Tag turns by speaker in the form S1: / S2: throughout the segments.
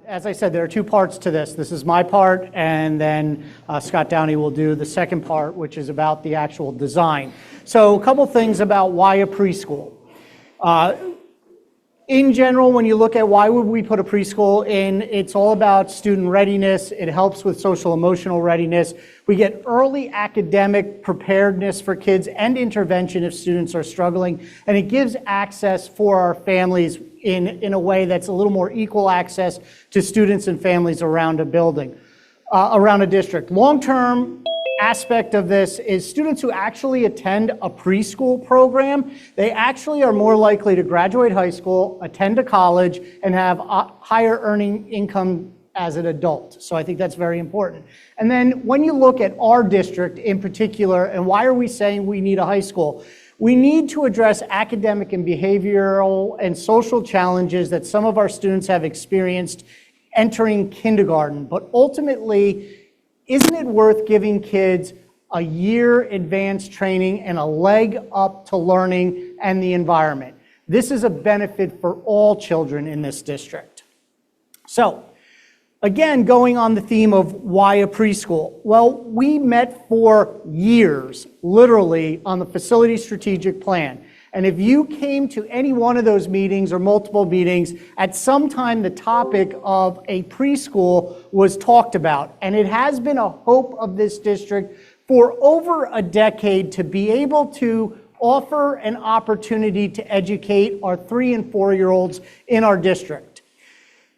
S1: As I said, there are two parts to this. This is my part, and then Scott Downey will do the second part, which is about the actual design. So a couple things about why a preschool. In general, when you look at why would we put a preschool in, it's all about student readiness. It helps with social emotional readiness. We get early academic preparedness for kids and intervention if students are struggling. And it gives access for our families in a way that's a little more equal access to students and families around a building, around a district. Long-term aspect of this is students who actually attend a preschool program, they actually are more likely to graduate high school, attend a college, and have a higher earning income as an adult. So I think that's very important. And then when you look at our district in particular, and why are we saying we need a high school? We need to address academic and behavioral and social challenges that some of our students have experienced entering kindergarten, but ultimately, isn't it worth giving kids a year advanced training and a leg up to learning and the environment? This is a benefit for all children in this district. So, again, going on the theme of why a preschool. Well, we met for years, literally, on the facility strategic plan. And if you came to any one of those meetings or multiple meetings, at some time the topic of a preschool was talked about. And it has been a hope of this district for over a decade to be able to offer an opportunity to educate our 3- and 4-year-olds in our district.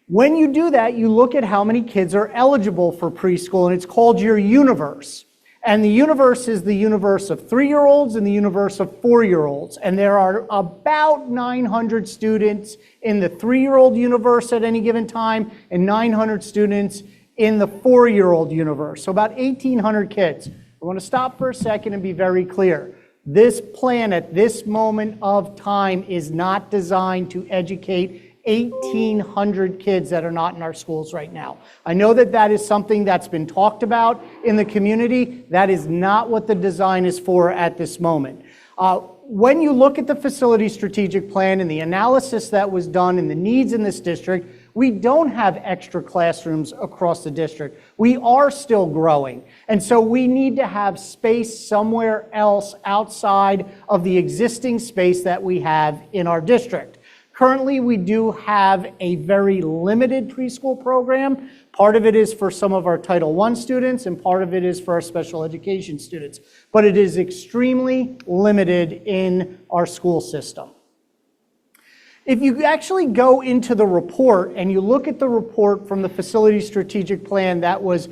S1: When you do that, you look at how many kids are eligible for preschool, and it's called your universe. And the universe is the universe of 3-year-olds and the universe of 4-year-olds. And there are about 900 students in the 3-year-old universe at any given time and 900 students in the 4-year-old universe. So about 1,800 kids. I want to stop for a second and be very clear. This plan at this moment of time is not designed to educate 1,800 kids that are not in our schools right now. I know that that is something that's been talked about in the community. That is not what the design is for at this moment. When you look at the facility strategic plan and the analysis that was done and the needs in this district, we don't have extra classrooms across the district. We are still growing. And so we need to have space somewhere else outside of the existing space that we have in our district. Currently, we do have a very limited preschool program. Part of it is for some of our Title I students, and part of it is for our special education students. But it is extremely limited in our school system. If you actually go into the report and you look at the report from the Facility Strategic Plan that was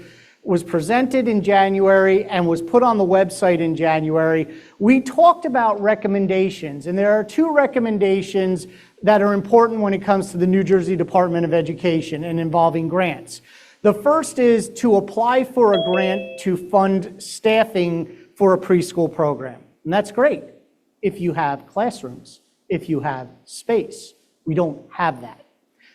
S1: presented in January and was put on the website in January, we talked about recommendations. And there are two recommendations that are important when it comes to the New Jersey Department of Education and involving grants. The first is to apply for a grant to fund staffing for a preschool program. And that's great if you have classrooms, if you have space. We don't have that.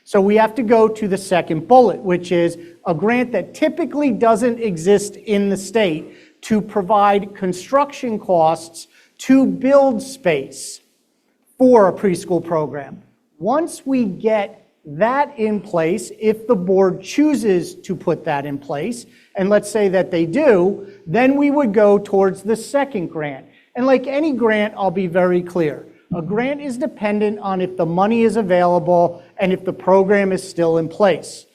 S1: So we have to go to the second bullet, which is a grant that typically doesn't exist in the state to provide construction costs to build space for a preschool program. Once we get that in place, if the board chooses to put that in place, and let's say that they do, then we would go towards the second grant. And like any grant, I'll be very clear. A grant is dependent on if the money is available and if the program is still in place.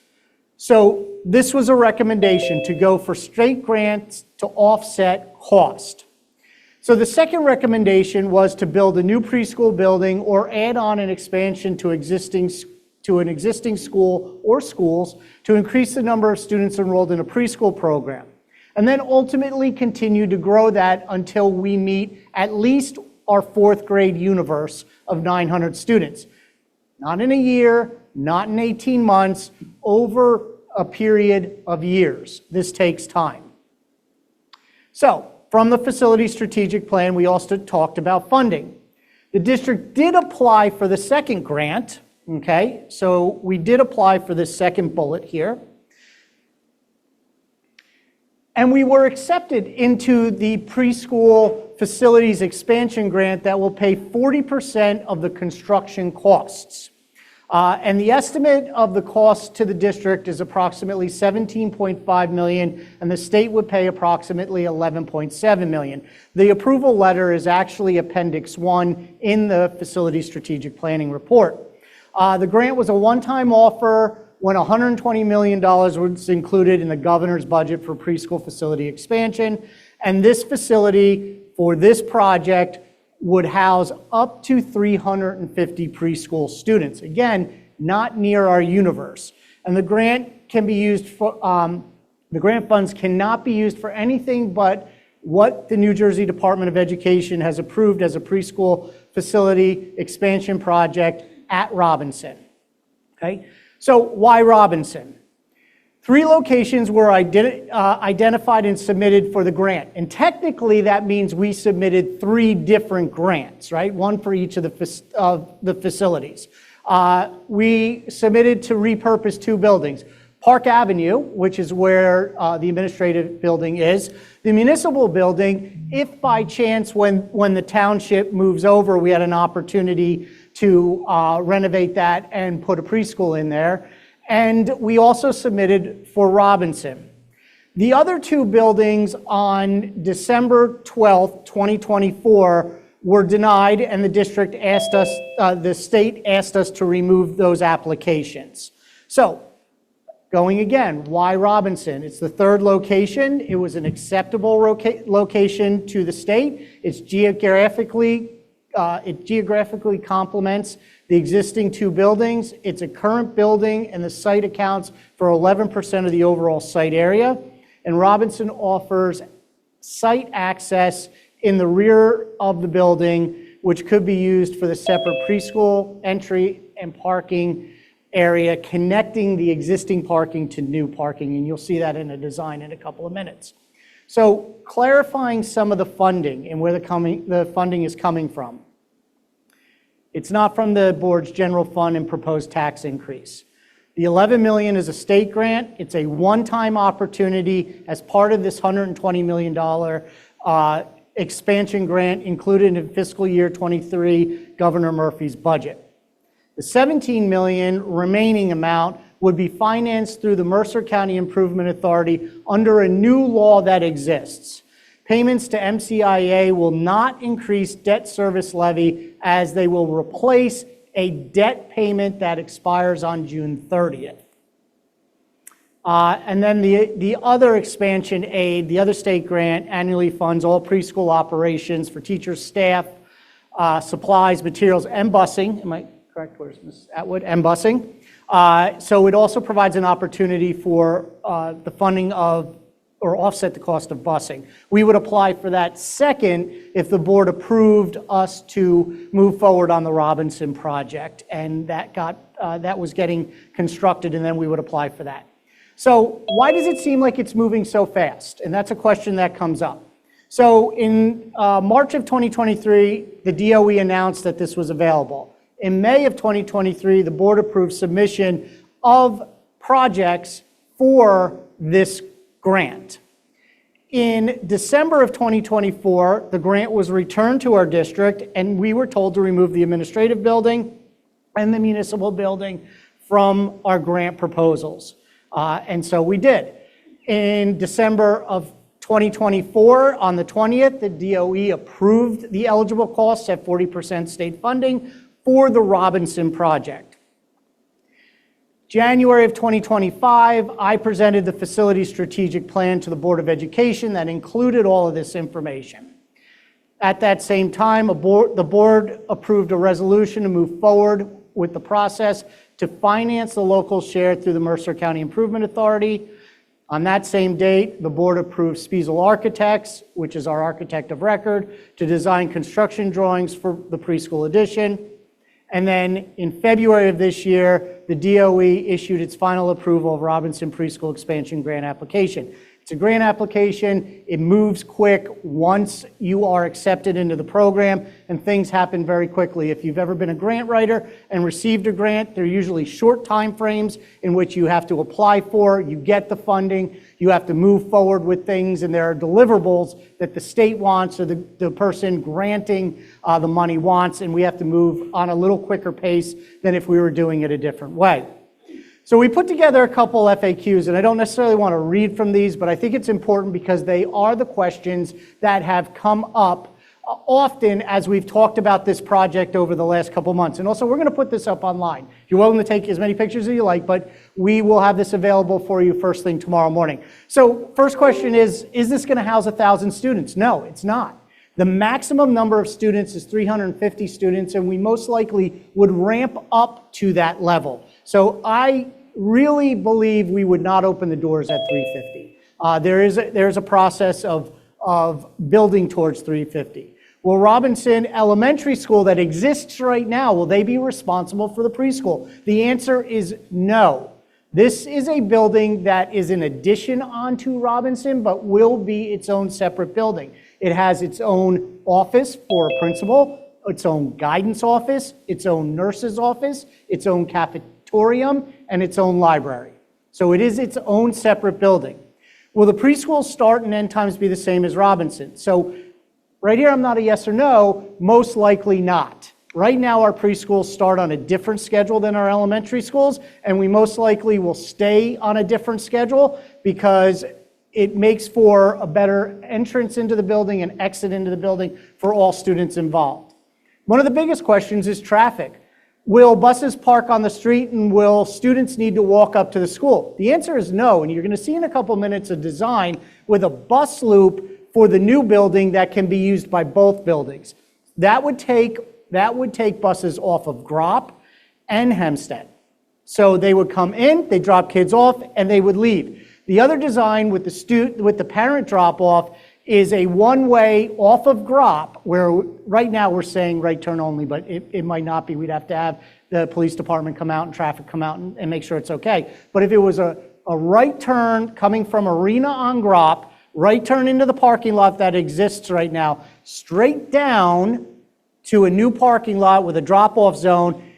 S1: So this was a recommendation to go for straight grants to offset cost. So the second recommendation was to build a new preschool building or add on an expansion to an existing school or schools to increase the number of students enrolled in a preschool program. And then ultimately continue to grow that until we meet at least our 4th grade universe of 900 students. Not in a year, not in 18 months, over a period of years. This takes time. So, from the Facility Strategic Plan, we also talked about funding. The district did apply for the second grant, okay? So we did apply for the second bullet here. And we were accepted into the preschool facilities expansion grant that will pay 40% of the construction costs. And the estimate of the cost to the district is approximately $17.5 million, and the state would pay approximately $11.7 million. The approval letter is actually Appendix 1 in the Facility Strategic Planning Report. The grant was a one-time offer when $120 million was included in the governor's budget for preschool facility expansion. And this facility for this project would house up to 350 preschool students. Again, not near our universe. And the grant can be used for, the grant funds cannot be used for anything but what the New Jersey Department of Education has approved as a preschool facility expansion project at Robinson. Okay, so why Robinson? 3 locations were identified and submitted for the grant. And technically that means we submitted 3 different grants, right? One for each of the facilities. We submitted to repurpose 2 buildings. Park Avenue, which is where the administrative building is. The municipal building, if by chance when the township moves over, we had an opportunity to renovate that and put a preschool in there. And we also submitted for Robinson. The other 2 buildings on December 12th, 2024 were denied, and the district asked us, the state asked us to remove those applications. So, going again, why Robinson? It's the 3rd location. It was an acceptable location to the state. It's it geographically complements the existing 2 buildings. It's a current building, and the site accounts for 11% of the overall site area. And Robinson offers site access in the rear of the building, which could be used for the separate preschool entry and parking area, connecting the existing parking to new parking. And you'll see that in a design in a couple of minutes. So clarifying some of the funding and where the funding is coming from. It's not from the board's general fund and proposed tax increase. The $11 million is a state grant. It's a one-time opportunity as part of this $120 million expansion grant included in fiscal year 23 Governor Murphy's budget. The $17 million remaining amount would be financed through the Mercer County Improvement Authority under a new law that exists. Payments to MCIA will not increase debt service levy as they will replace a debt payment that expires on June 30th. And then the other expansion aid, the other state grant, annually funds all preschool operations for teachers, staff, supplies, materials, and busing. Am I correct? Where's Ms. Atwood? And busing. So it also provides an opportunity for the funding of or offset the cost of busing. We would apply for that second if the board approved us to move forward on the Robinson project, and that was getting constructed, and then we would apply for that. So why does it seem like it's moving so fast? And that's a question that comes up. So in March of 2023, the DOE announced that this was available. In May of 2023, the board approved submission of projects for this grant. In December of 2024, the grant was returned to our district, and we were told to remove the administrative building and the municipal building from our grant proposals. And so we did. In December of 2024, on the 20th, the DOE approved the eligible costs at 40% state funding for the Robinson project. January of 2025, I presented the facility strategic plan to the Board of Education that included all of this information. At that same time, the board approved a resolution to move forward with the process to finance the local share through the Mercer County Improvement Authority. On that same date, the board approved Spiesel Architects, which is our architect of record, to design construction drawings for the preschool addition. And then in February of this year, the DOE issued its final approval of Robinson Preschool Expansion Grant application. It's a grant application. It moves quick once you are accepted into the program, and things happen very quickly. If you've ever been a grant writer and received a grant, they're usually short time frames in which you have to apply for, you get the funding, you have to move forward with things, and there are deliverables that the state wants or the person granting the money wants, and we have to move on a little quicker pace than if we were doing it a different way. So we put together a couple FAQs, and I don't necessarily want to read from these, but I think it's important because they are the questions that have come up often as we've talked about this project over the last couple months. And also, we're going to put this up online. You're welcome to take as many pictures as you like, but we will have this available for you first thing tomorrow morning. So first question is this going to house 1,000 students? No, it's not. The maximum number of students is 350 students, and we most likely would ramp up to that level. So I really believe we would not open the doors at 350. There is a process of building towards 350. Will Robinson Elementary School that exists right now, will they be responsible for the preschool? The answer is no. This is a building that is an addition onto Robinson, but will be its own separate building. It has its own office for a principal, its own guidance office, its own nurse's office, its own cafetorium, and its own library. So it is its own separate building. Will the preschool start and end times be the same as Robinson? So right here, I'm not a yes or no, most likely not. Right now, our preschools start on a different schedule than our elementary schools, and we most likely will stay on a different schedule because it makes for a better entrance into the building and exit into the building for all students involved. One of the biggest questions is traffic. Will buses park on the street and will students need to walk up to the school? The answer is no, and you're going to see in a couple minutes a design with a bus loop for the new building that can be used by both buildings. That would take buses off of Gropp and Hempstead. So they would come in, they drop kids off, and they would leave. The other design with the parent drop-off is a one-way off of Gropp, where right now we're saying right turn only, but it might not be. We'd have to have the police department come out and traffic come out and make sure it's okay. But if it was a right turn coming from Arena on Gropp, right turn into the parking lot that exists right now, straight down to a new parking lot with a drop-off zone,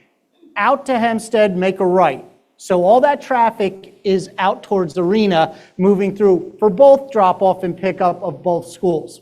S1: out to Hempstead, make a right. So all that traffic is out towards the arena, moving through for both drop-off and pickup of both schools.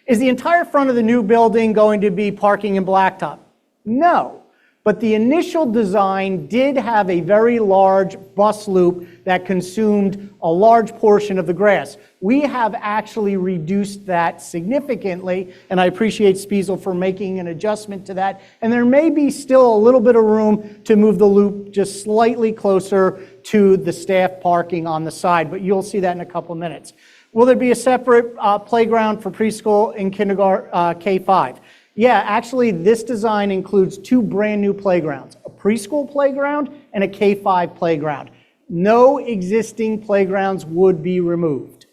S1: Is the entire front of the new building going to be parking in blacktop? No. But the initial design did have a very large bus loop that consumed a large portion of the grass. We have actually reduced that significantly, and I appreciate Spiesel for making an adjustment to that. And there may be still a little bit of room to move the loop just slightly closer to the staff parking on the side, but you'll see that in a couple of minutes. Will there be a separate playground for preschool and kindergarten, K-5? Yeah, actually, this design includes two brand new playgrounds, a preschool playground and a K-5 playground. No existing playgrounds would be removed.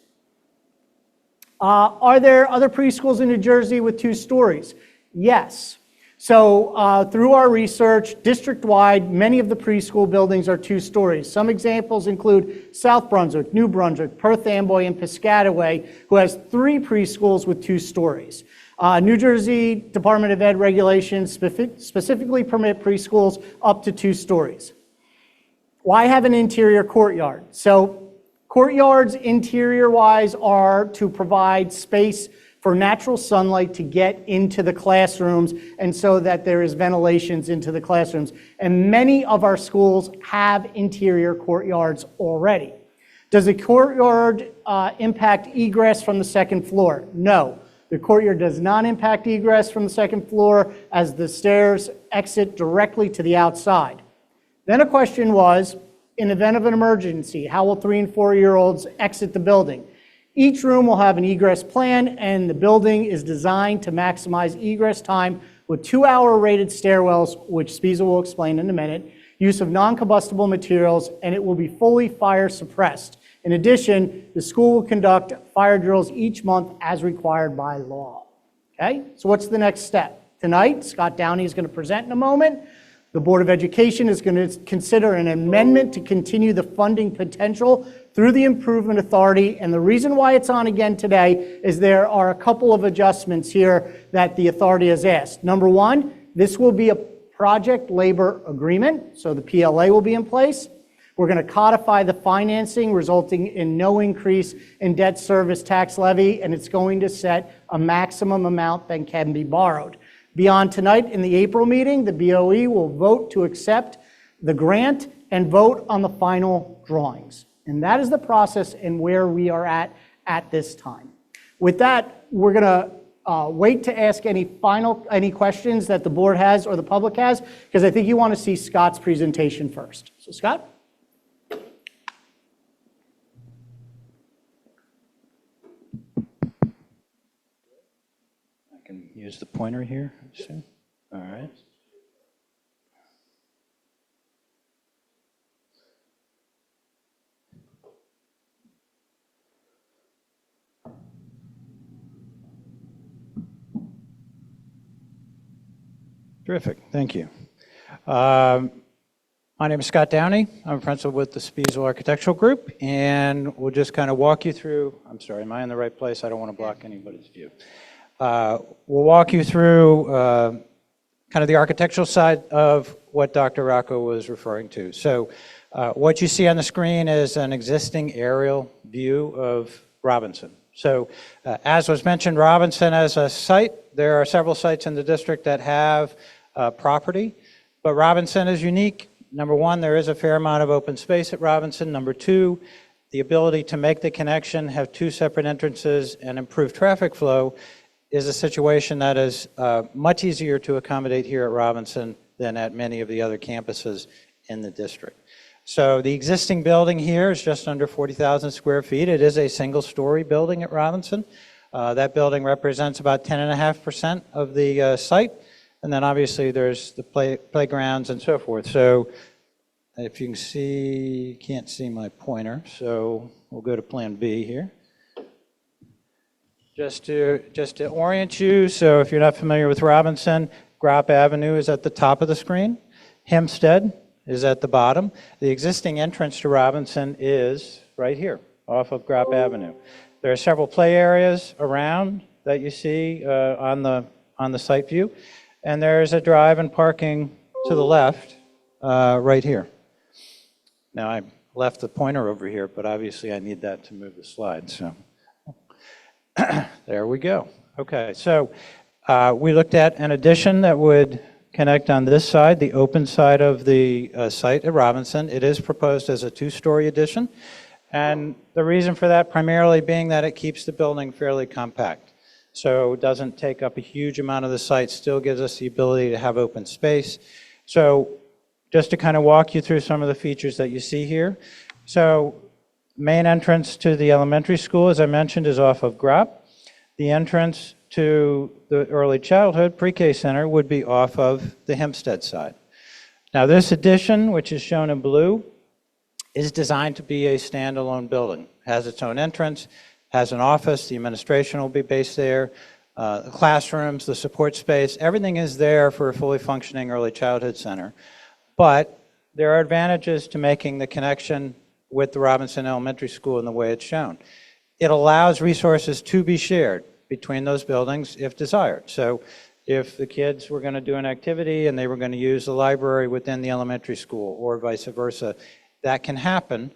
S1: Are there other preschools in New Jersey with 2 stories? Yes. So through our research, district-wide, many of the preschool buildings are 2 stories. Some examples include South Brunswick, New Brunswick, Perth Amboy, and Piscataway, who has 3 preschools with 2 stories. New Jersey Department of Ed regulations specifically permit preschools up to 2 stories. Why have an interior courtyard? So courtyards interior-wise are to provide space for natural sunlight to get into the classrooms and so that there is ventilations into the classrooms. And many of our schools have interior courtyards already. Does the courtyard impact egress from the 2nd floor? No. The courtyard does not impact egress from the 2nd floor as the stairs exit directly to the outside. Then a question was, in event of an emergency, how will 3- and 4-year-olds exit the building? Each room will have an egress plan, and the building is designed to maximize egress time with 2-hour rated stairwells, which Spiesel will explain in a minute, use of non-combustible materials, and it will be fully fire suppressed. In addition, the school will conduct fire drills each month as required by law. Okay, so what's the next step? Tonight, Scott Downey is going to present in a moment. The Board of Education is going to consider an amendment to continue the funding potential through the Improvement Authority. And the reason why it's on again today is there are a couple of adjustments here that the authority has asked. Number one, this will be a project labor agreement, so the PLA will be in place. We're going to codify the financing, resulting in no increase in debt service tax levy, and it's going to set a maximum amount that can be borrowed. Beyond tonight, in the April meeting, the BOE will vote to accept the grant and vote on the final drawings. And that is the process and where we are at this time. With that, we're going to wait to ask any questions that the board has or the public has, because I think you want to see Scott's presentation first. So Scott?
S2: Use the pointer here. All right. Terrific. Thank you. My name is Scott Downey. I'm a principal with the Spiesel Architectural Group, and we'll just kind of walk you through. I'm sorry, am I in the right place? I don't want to block anybody's view. We'll walk you through kind of the architectural side of what Dr. Rocco was referring to. So what you see on the screen is an existing aerial view of Robinson. So as was mentioned, Robinson as a site, there are several sites in the district that have property, but Robinson is unique. Number one, there is a fair amount of open space at Robinson. Number two, the ability to make the connection, have two separate entrances, and improve traffic flow is a situation that is much easier to accommodate here at Robinson than at many of the other campuses in the district. So the existing building here is just under 40,000 square feet. It is a single-story building at Robinson. That building represents about 10.5% of the site, and then obviously there's the playgrounds and so forth. So if you can see, can't see my pointer, so we'll go to Plan B here. Just to orient you, so if you're not familiar with Robinson, Gropp Avenue is at the top of the screen. Hempstead is at the bottom. The existing entrance to Robinson is right here, off of Gropp Avenue. There are several play areas around that you see on the site view, and there's a drive and parking to the left right here. Now I left the pointer over here, but obviously I need that to move the slide. So. There we go. Okay, so we looked at an addition that would connect on this side, the open side of the site at Robinson. It is proposed as a two-story addition, and the reason for that primarily being that it keeps the building fairly compact. So it doesn't take up a huge amount of the site, still gives us the ability to have open space. So just to kind of walk you through some of the features that you see here. So main entrance to the elementary school, as I mentioned, is off of Gropp. The entrance to the early childhood pre-K center would be off of the Hempstead side. Now this addition, which is shown in blue, is designed to be a standalone building. Has its own entrance, has an office, the administration will be based there, the classrooms, the support space, everything is there for a fully functioning early childhood center. But there are advantages to making the connection with the Robinson Elementary School in the way it's shown. It allows resources to be shared between those buildings if desired. So if the kids were going to do an activity and they were going to use the library within the elementary school or vice versa, that can happen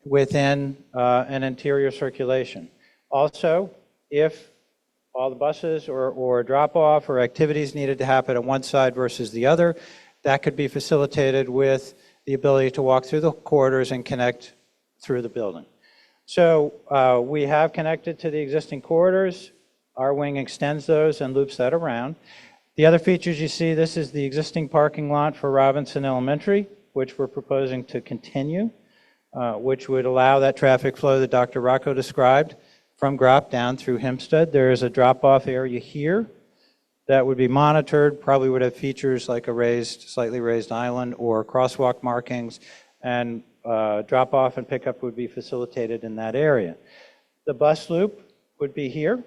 S2: within an interior circulation. Also, if all the buses or drop-off or activities needed to happen on one side versus the other, that could be facilitated with the ability to walk through the corridors and connect through the building. So we have connected to the existing corridors. Our wing extends those and loops that around. The other features you see, this is the existing parking lot for Robinson Elementary, which we're proposing to continue, which would allow that traffic flow that Dr. Rocco described from Gropp down through Hempstead. There is a drop-off area here that would be monitored, probably would have features like a slightly raised island or crosswalk markings, and drop-off and pickup would be facilitated in that area. The bus loop would be here,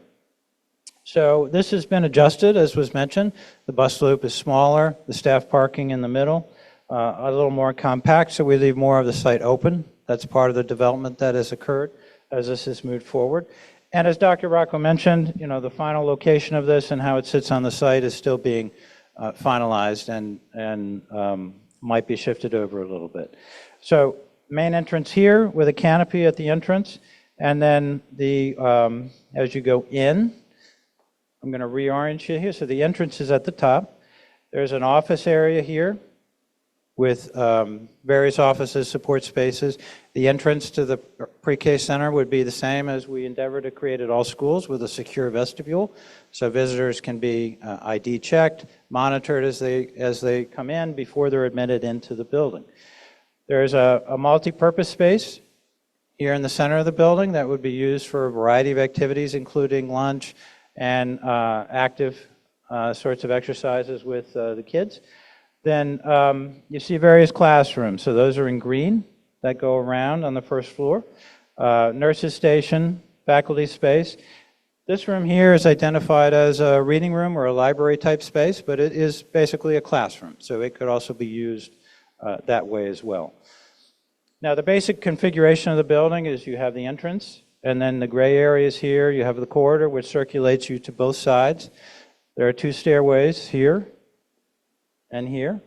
S2: So this has been adjusted, as was mentioned. The bus loop is smaller, the staff parking in the middle, a little more compact, so we leave more of the site open. That's part of the development that has occurred as this has moved forward. And as Dr. Rocco mentioned, the final location of this and how it sits on the site is still being finalized and might be shifted over a little bit. So main entrance here with a canopy at the entrance, and then as you go in, I'm going to reorient you here. So the entrance is at the top. There's an office area here with various offices, support spaces. The entrance to the pre-K center would be the same as we endeavor to create at all schools, with a secure vestibule. So visitors can be ID checked, monitored as they come in before they're admitted into the building. There's a multi-purpose space here in the center of the building that would be used for a variety of activities, including lunch and active sorts of exercises with the kids. Then you see various classrooms. So those are in green that go around on the first floor. Nurses station, faculty space. This room here is identified as a reading room or a library type space, but it is basically a classroom. So it could also be used that way as well. Now the basic configuration of the building is you have the entrance, and then the gray areas here, you have the corridor which circulates you to both sides. There are two stairways here and here.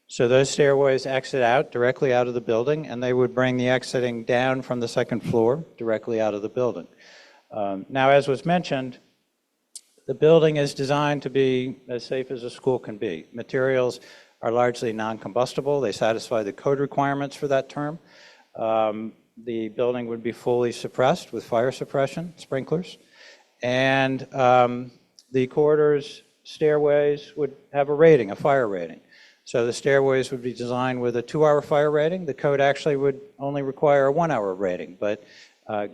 S2: So those stairways exit out directly out of the building, and they would bring the exiting down from the second floor directly out of the building. Now, as was mentioned, the building is designed to be as safe as a school can be. Materials are largely non-combustible. They satisfy the code requirements for that term. The building would be fully suppressed with fire suppression, sprinklers. And the corridors, stairways would have a rating, a fire rating. So the stairways would be designed with a 2-hour fire rating. The code actually would only require a 1-hour rating, but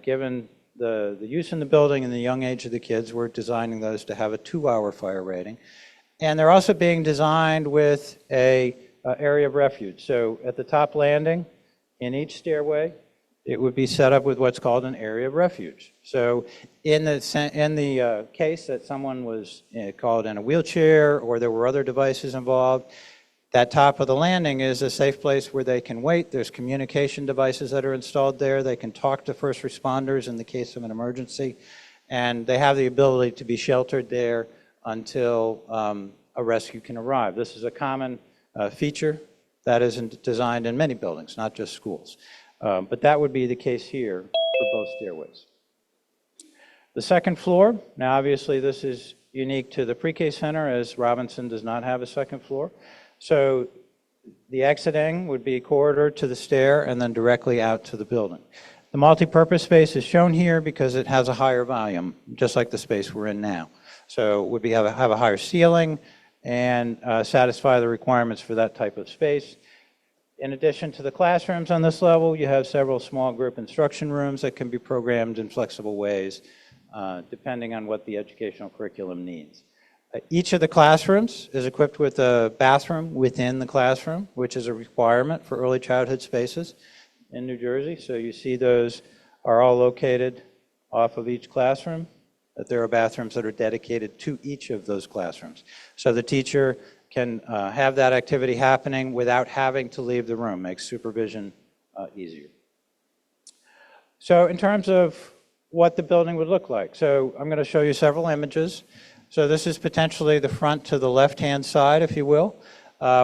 S2: given the use in the building and the young age of the kids, we're designing those to have a 2-hour fire rating. And they're also being designed with a area of refuge. So at the top landing, in each stairway, it would be set up with what's called an area of refuge. So in the case that someone was called in a wheelchair or there were other devices involved, that top of the landing is a safe place where they can wait. There's communication devices that are installed there. They can talk to first responders in the case of an emergency, and they have the ability to be sheltered there until a rescue can arrive. This is a common feature that is designed in many buildings, not just schools. But that would be the case here for both stairways. The second floor, now obviously this is unique to the pre-K center, as Robinson does not have a second floor. So the exiting would be corridor to the stair and then directly out to the building. The multi-purpose space is shown here because it has a higher volume, just like the space we're in now. So it would have a higher ceiling and satisfy the requirements for that type of space. In addition to the classrooms on this level, you have several small group instruction rooms that can be programmed in flexible ways, depending on what the educational curriculum needs. Each of the classrooms is equipped with a bathroom within the classroom, which is a requirement for early childhood spaces in New Jersey. So you see those are all located off of each classroom, that there are bathrooms that are dedicated to each of those classrooms. So the teacher can have that activity happening without having to leave the room, makes supervision easier. So in terms of what the building would look like, so I'm going to show you several images. So this is potentially the front to the left-hand side, if you will.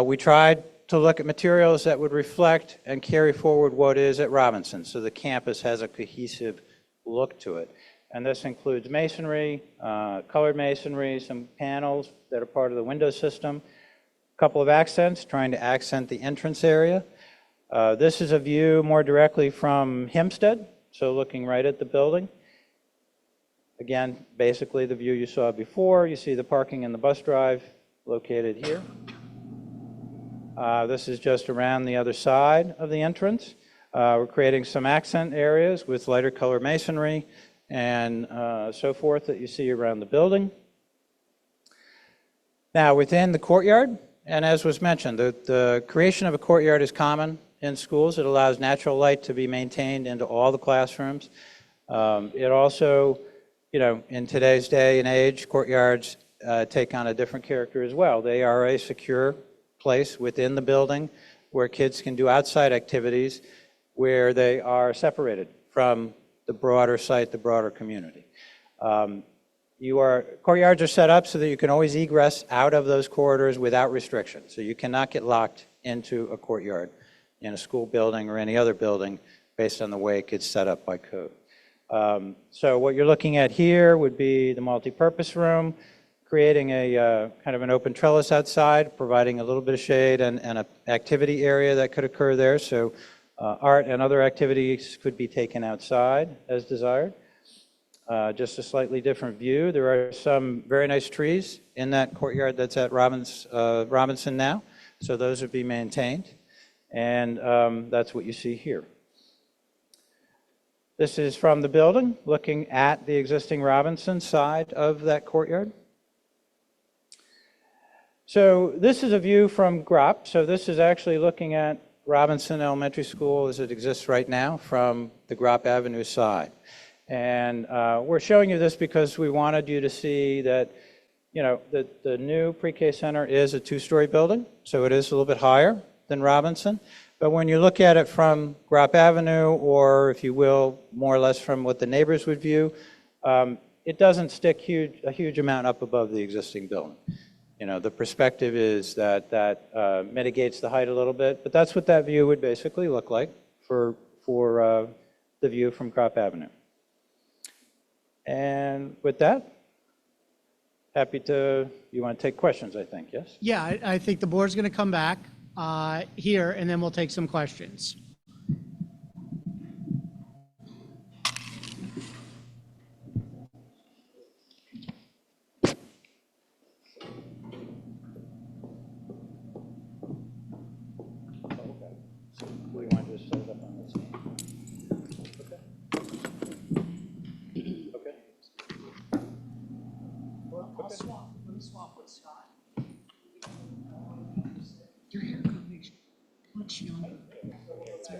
S2: We tried to look at materials that would reflect and carry forward what is at Robinson, so the campus has a cohesive look to it. And this includes masonry, colored masonry, some panels that are part of the window system, a couple of accents, trying to accent the entrance area. This is a view more directly from Hempstead, so looking right at the building. Again, basically the view you saw before. You see the parking and the bus drive located here. This is just around the other side of the entrance. We're creating some accent areas with lighter color masonry and so forth that you see around the building. Now within the courtyard, and as was mentioned, the creation of a courtyard is common in schools. It allows natural light to be maintained into all the classrooms. It also in today's day and age, courtyards take on a different character as well. They are a secure place within the building where kids can do outside activities where they are separated from the broader site, the broader community. Courtyards are set up so that you can always egress out of those corridors without restriction. So you cannot get locked into a courtyard in a school building or any other building based on the way it gets set up by code. So what you're looking at here would be the multi-purpose room, creating a kind of an open trellis outside, providing a little bit of shade and an activity area that could occur there. So art and other activities could be taken outside as desired. Just a slightly different view. There are some very nice trees in that courtyard that's at Robinson now. So those would be maintained. And that's what you see here. This is from the building, looking at the existing Robinson side of that courtyard. So this is a view from GROP. So this is actually looking at Robinson Elementary School as it exists right now from the GROP Avenue side. And we're showing you this because we wanted you to see that, the new pre-K center is a two-story building. So it is a little bit higher than Robinson. But when you look at it from GROP Avenue, or if you will, more or less from what the neighbors would view, it doesn't stick a huge amount up above the existing building. The perspective is that mitigates the height a little bit, but that's what that view would basically look like for the view from GROP Avenue. And with that, you want to take questions, I think, yes?
S1: Yeah, I think the board's going to come back here, and then we'll take some questions.
S2: We want to just set it up on this. Okay.
S1: Well, I'll swap. Let me swap with Scott.
S3: Your hair color is much younger.
S1: So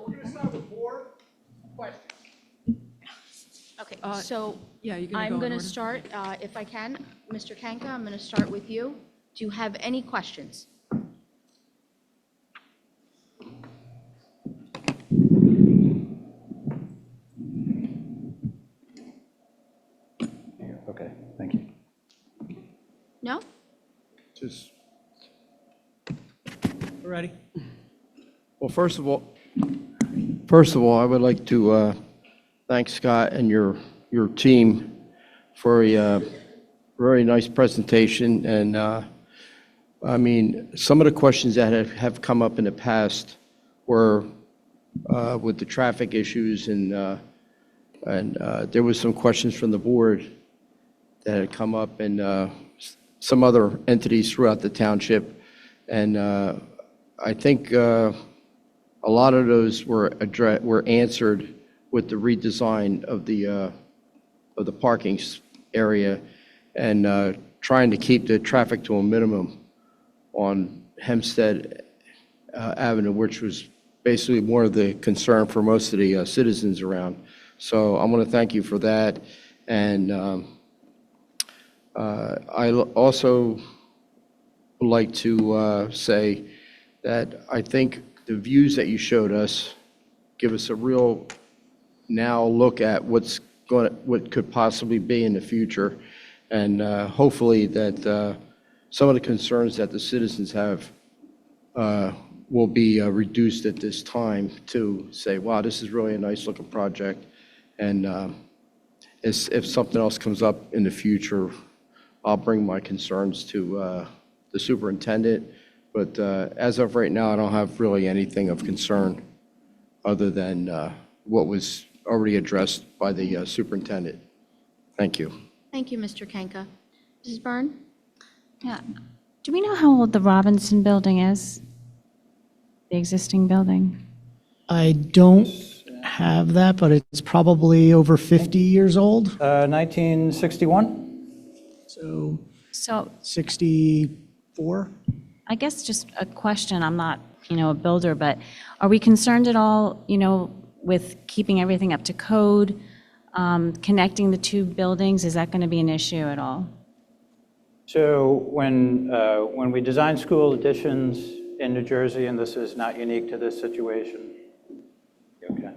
S1: we're going to start with board questions.
S4: Okay, so
S3: Yeah, you're gonna
S4: I'm
S3: go in
S4: going to
S3: order?
S4: start, if I can, Mr. Kanka, I'm going to start with you. Do you have any questions?
S2: Okay, thank you.
S4: No?
S5: Just,
S1: We're ready?
S5: well, first of all, I would like to thank Scott and your team for a very nice presentation. And I mean, some of the questions that have come up in the past were with the traffic issues, and there was some questions from the board that had come up, and some other entities throughout the township. And I think a lot of those were answered with the redesign of the parking area, and trying to keep the traffic to a minimum on Hempstead Avenue, which was basically more of the concern for most of the citizens around. So I want to thank you for that. And I also would like to say that I think the views that you showed us give us a real now look at what could possibly be in the future, and hopefully that some of the concerns that the citizens have will be reduced at this time to say, wow, this is really a nice looking project. And if something else comes up in the future, I'll bring my concerns to the superintendent. But as of right now, I don't have really anything of concern other than what was already addressed by the superintendent. Thank you.
S4: Thank you, Mr. Kanka. Mrs. Byrne?
S6: Yeah. Do we know how old the Robinson building is? The existing building?
S1: I don't have that, but it's probably over 50 years old.
S2: 1961?
S1: So
S6: So
S1: 64.
S6: I guess just a question, I'm not, a builder, but are we concerned at all, with keeping everything up to code? Connecting the two buildings, is that going to be an issue at all?
S2: So when we design school additions in New Jersey, and this is not unique to this situation, okay,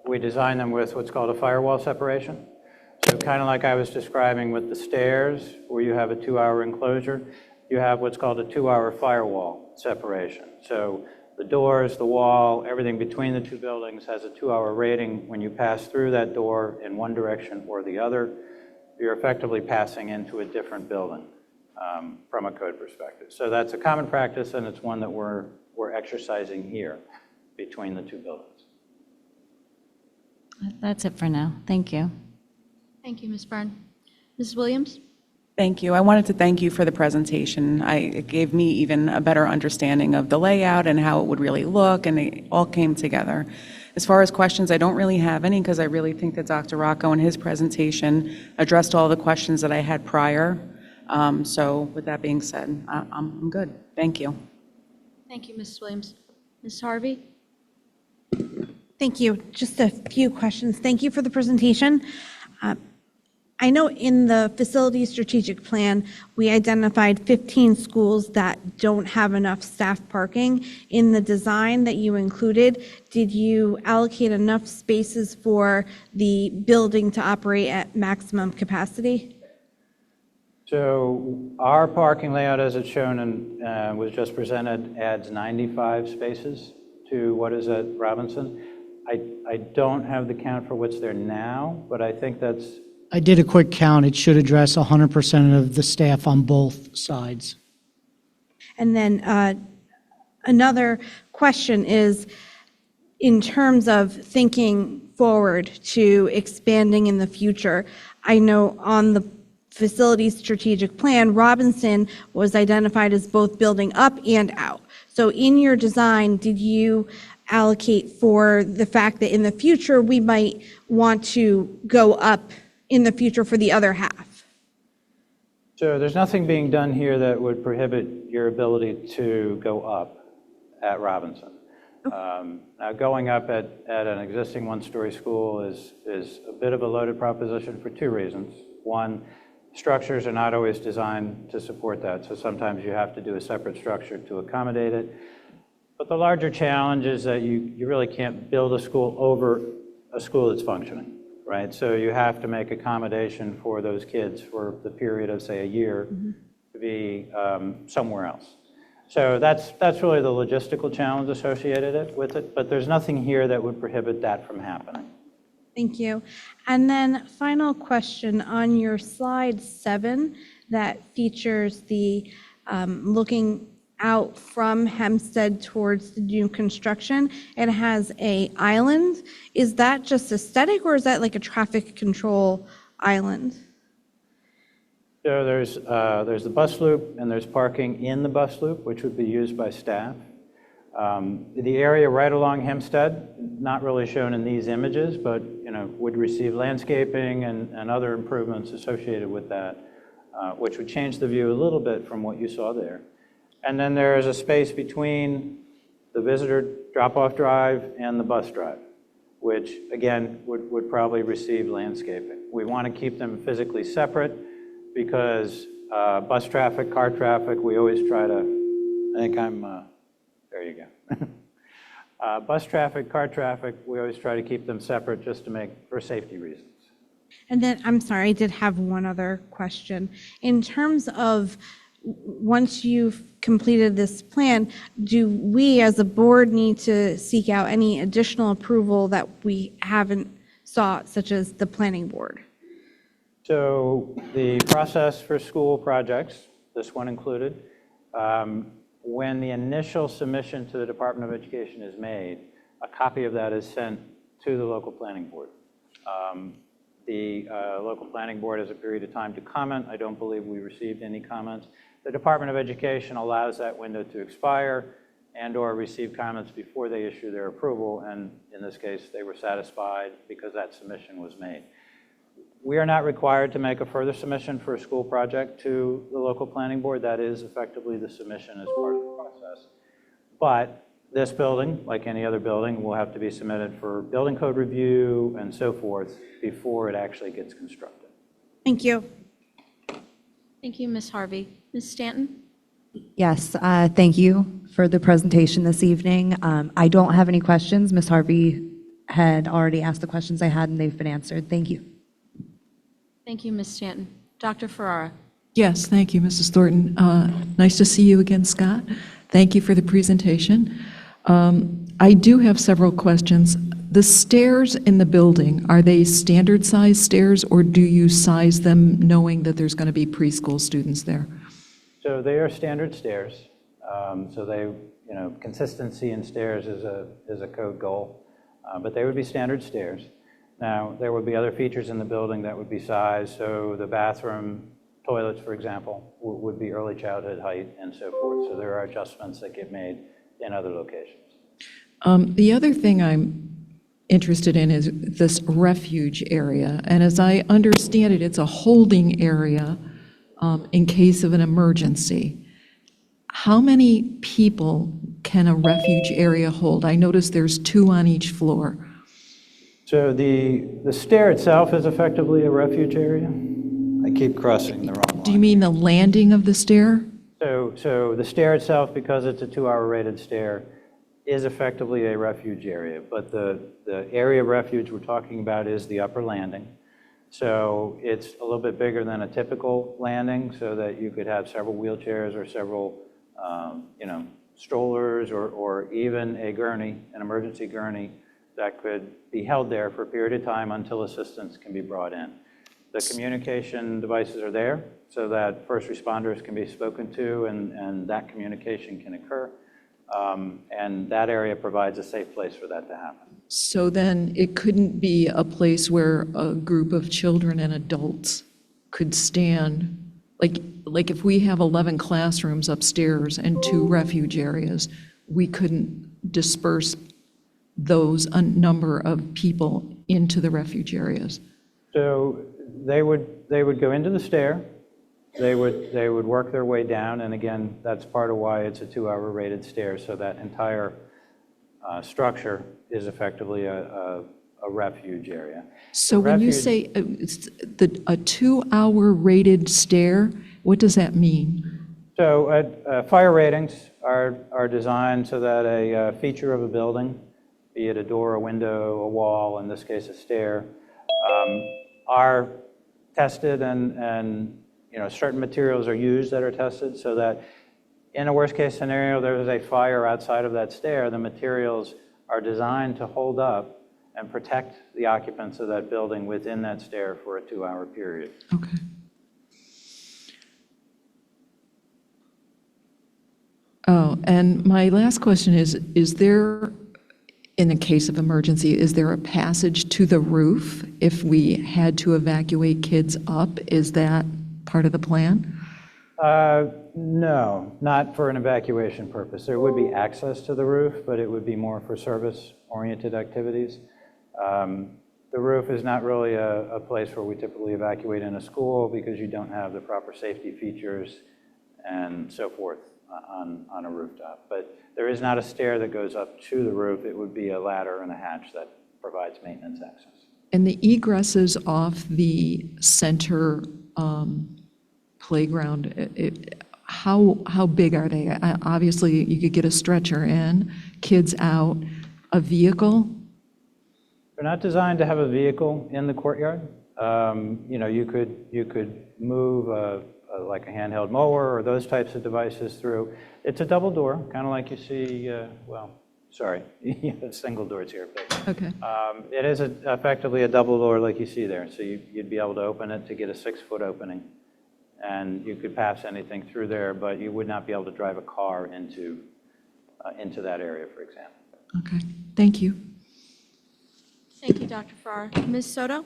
S2: we design them with what's called a firewall separation. So kind of like I was describing with the stairs, where you have a 2-hour enclosure, you have what's called a 2-hour firewall separation. So the doors, the wall, everything between the two buildings has a 2-hour rating. When you pass through that door in one direction or the other, you're effectively passing into a different building from a code perspective. So that's a common practice, and it's one that we're exercising here between the two buildings.
S6: That's it for now. Thank you.
S4: Thank you, Ms. Byrne. Mrs. Williams?
S7: Thank you. I wanted to thank you for the presentation. It gave me even a better understanding of the layout and how it would really look, and it all came together. As far as questions, I don't really have any because I really think that Dr. Rocco in his presentation addressed all the questions that I had prior. So with that being said, I'm good. Thank you.
S4: Thank you, Mrs. Williams. Ms. Harvey?
S8: Thank you. Just a few questions. Thank you for the presentation. I know in the facility strategic plan, we identified 15 schools that don't have enough staff parking. In the design that you included, did you allocate enough spaces for the building to operate at maximum capacity?
S2: So our parking layout, as it's shown and was just presented, adds 95 spaces to what is at Robinson. I don't have the count for what's there now, but I think that's...
S1: I did a quick count. It should address 100% of the staff on both sides.
S8: And then another question is, in terms of thinking forward to expanding in the future, I know on the facility strategic plan, Robinson was identified as both building up and out. So in your design, did you allocate for the fact that in the future we might want to go up in the future for the other half?
S2: So there's nothing being done here that would prohibit your ability to go up at Robinson. Now going up at an existing one-story school is a bit of a loaded proposition for two reasons. One, structures are not always designed to support that, so sometimes you have to do a separate structure to accommodate it. But the larger challenge is that you really can't build a school over a school that's functioning, right? So you have to make accommodation for those kids for the period of, say, a year to be somewhere else. So that's really the logistical challenge associated with it, but there's nothing here that would prohibit that from happening.
S8: Thank you. And then final question on your slide 7 that features the looking out from Hempstead towards the new construction. It has a island. Is that just aesthetic or is that like a traffic control island?
S2: So there's the bus loop and there's parking in the bus loop, which would be used by staff. The area right along Hempstead, not really shown in these images, but would receive landscaping and other improvements associated with that, which would change the view a little bit from what you saw there. And then there is a space between the visitor drop-off drive and the bus drive, which again would probably receive landscaping. We want to keep them physically separate because bus traffic, car traffic, we always try to, I think I'm, there you go. Bus traffic, car traffic, we always try to keep them separate just to for safety reasons.
S8: And then, I'm sorry, I did have one other question. In terms of once you've completed this plan, do we as a board need to seek out any additional approval that we haven't sought, such as the planning board?
S2: So the process for school projects, this one included, when the initial submission to the Department of Education is made, a copy of that is sent to the local planning board. The local planning board has a period of time to comment. I don't believe we received any comments. The Department of Education allows that window to expire and/or receive comments before they issue their approval, and in this case, they were satisfied because that submission was made. We are not required to make a further submission for a school project to the local planning board. That is effectively the submission as part of the process. But This building, like any other building, will have to be submitted for building code review and so forth before it actually gets constructed.
S8: Thank you.
S4: Thank you, Ms. Harvey. Ms. Stanton?
S9: Yes, thank you for the presentation this evening. I don't have any questions. Ms. Harvey had already asked the questions I had, and they've been answered. Thank you.
S4: Thank you, Ms. Stanton. Dr. Ferrara?
S3: Yes, thank you, Mrs. Thornton. Nice to see you again, Scott. Thank you for the presentation. I do have several questions. The stairs in the building, are they standard size stairs, or do you size them knowing that there's going to be preschool students there?
S2: So they are standard stairs. So they, consistency in stairs is a code goal, but they would be standard stairs. Now, there would be other features in the building that would be sized. So the bathroom, toilets, for example, would be early childhood height and so forth. So there are adjustments that get made in other locations.
S3: The other thing I'm interested in is this refuge area. And as I understand it, it's a holding area in case of an emergency. How many people can a refuge area hold? I noticed there's 2 on each floor.
S2: So the stair itself is effectively a refuge area. I keep crossing the wrong line.
S3: Do you mean the landing of the stair?
S2: So the stair itself, because it's a 2-hour rated stair, is effectively a refuge area. But the area of refuge we're talking about is the upper landing. So it's a little bit bigger than a typical landing, so that you could have several wheelchairs or several, strollers or even a gurney, an emergency gurney, that could be held there for a period of time until assistance can be brought in. The communication devices are there so that first responders can be spoken to and that communication can occur. And that area provides a safe place for that to happen.
S3: So then it couldn't be a place where a group of children and adults could stand, like if we have 11 classrooms upstairs and 2 refuge areas, we couldn't disperse those number of people into the refuge areas.
S2: So they would go into the stair, they would work their way down, and again, that's part of why it's a 2-hour rated stair, so that entire structure is effectively a refuge area.
S3: So when you say a 2-hour rated stair, what does that mean?
S2: So fire ratings are designed so that a feature of a building, be it a door, a window, a wall, in this case a stair, are tested and certain materials are used that are tested so that in a worst case scenario there's a fire outside of that stair, the materials are designed to hold up and protect the occupants of that building within that stair for a 2-hour period.
S3: Okay. Oh, and my last question is there, in a case of emergency, is there a passage to the roof if we had to evacuate kids up? Is that part of the plan?
S2: No, not for an evacuation purpose. There would be access to the roof, but it would be more for service-oriented activities. The roof is not really a place where we typically evacuate in a school because you don't have the proper safety features and so forth on a rooftop. But there is not a stair that goes up to the roof. It would be a ladder and a hatch that provides maintenance access.
S3: And the egresses off the center playground, how big are they? Obviously, you could get a stretcher in, kids out, a vehicle?
S2: They're not designed to have a vehicle in the courtyard. You could move like a handheld mower or those types of devices through. It's a double door, kind of like you see, single doors here. But,
S3: Okay.
S2: it is effectively a double door like you see there. So you'd be able to open it to get a 6-foot opening. And you could pass anything through there, but you would not be able to drive a car into that area, for example.
S3: Okay, thank you.
S4: Thank you, Dr. Farrar. Ms. Soto?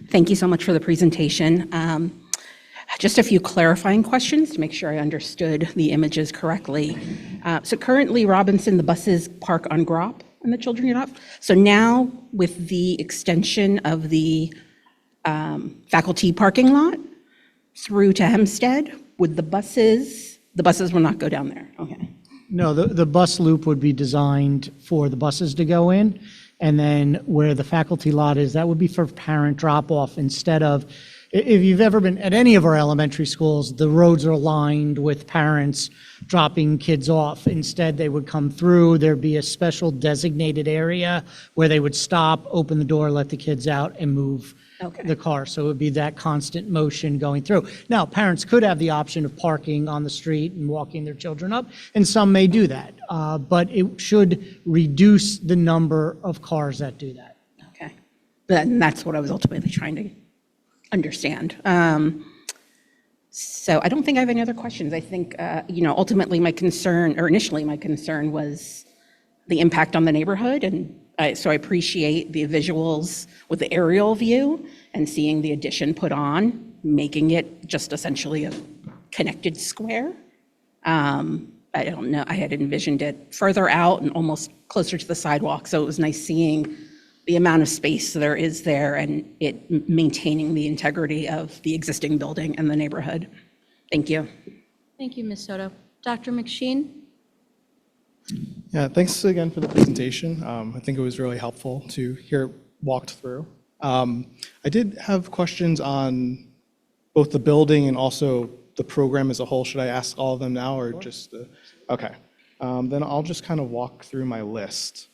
S10: Thank you so much for the presentation. Just a few clarifying questions to make sure I understood the images correctly. So currently, Robinson, the buses park on Gropp and the children get off. So now with the extension of the faculty parking lot through to Hempstead, would the buses will not go down there? Okay.
S1: No, the bus loop would be designed for the buses to go in, and then where the faculty lot is, that would be for parent drop-off instead of, if you've ever been at any of our elementary schools, the roads are lined with parents dropping kids off. Instead, they would come through, there'd be a special designated area where they would stop, open the door, let the kids out, and move the car. So it would be that constant motion going through. Now, parents could have the option of parking on the street and walking their children up, and some may do that. But it should reduce the number of cars that do that.
S10: Okay. And that's what I was ultimately trying to understand. So I don't think I have any other questions. I think, ultimately my concern, or initially my concern was the impact on the neighborhood. And so I appreciate the visuals with the aerial view and seeing the addition put on, making it just essentially a connected square. I don't know, I had envisioned it further out and almost closer to the sidewalk. So it was nice seeing the amount of space there is there and it maintaining the integrity of the existing building and the neighborhood. Thank you.
S4: Thank you, Ms. Soto. Dr. McSheen?
S11: Yeah, thanks again for the presentation. I think it was really helpful to hear it walked through. I did have questions on both the building and also the program as a whole. Should I ask all of them now or just the? Okay. Then I'll just kind of walk through my list.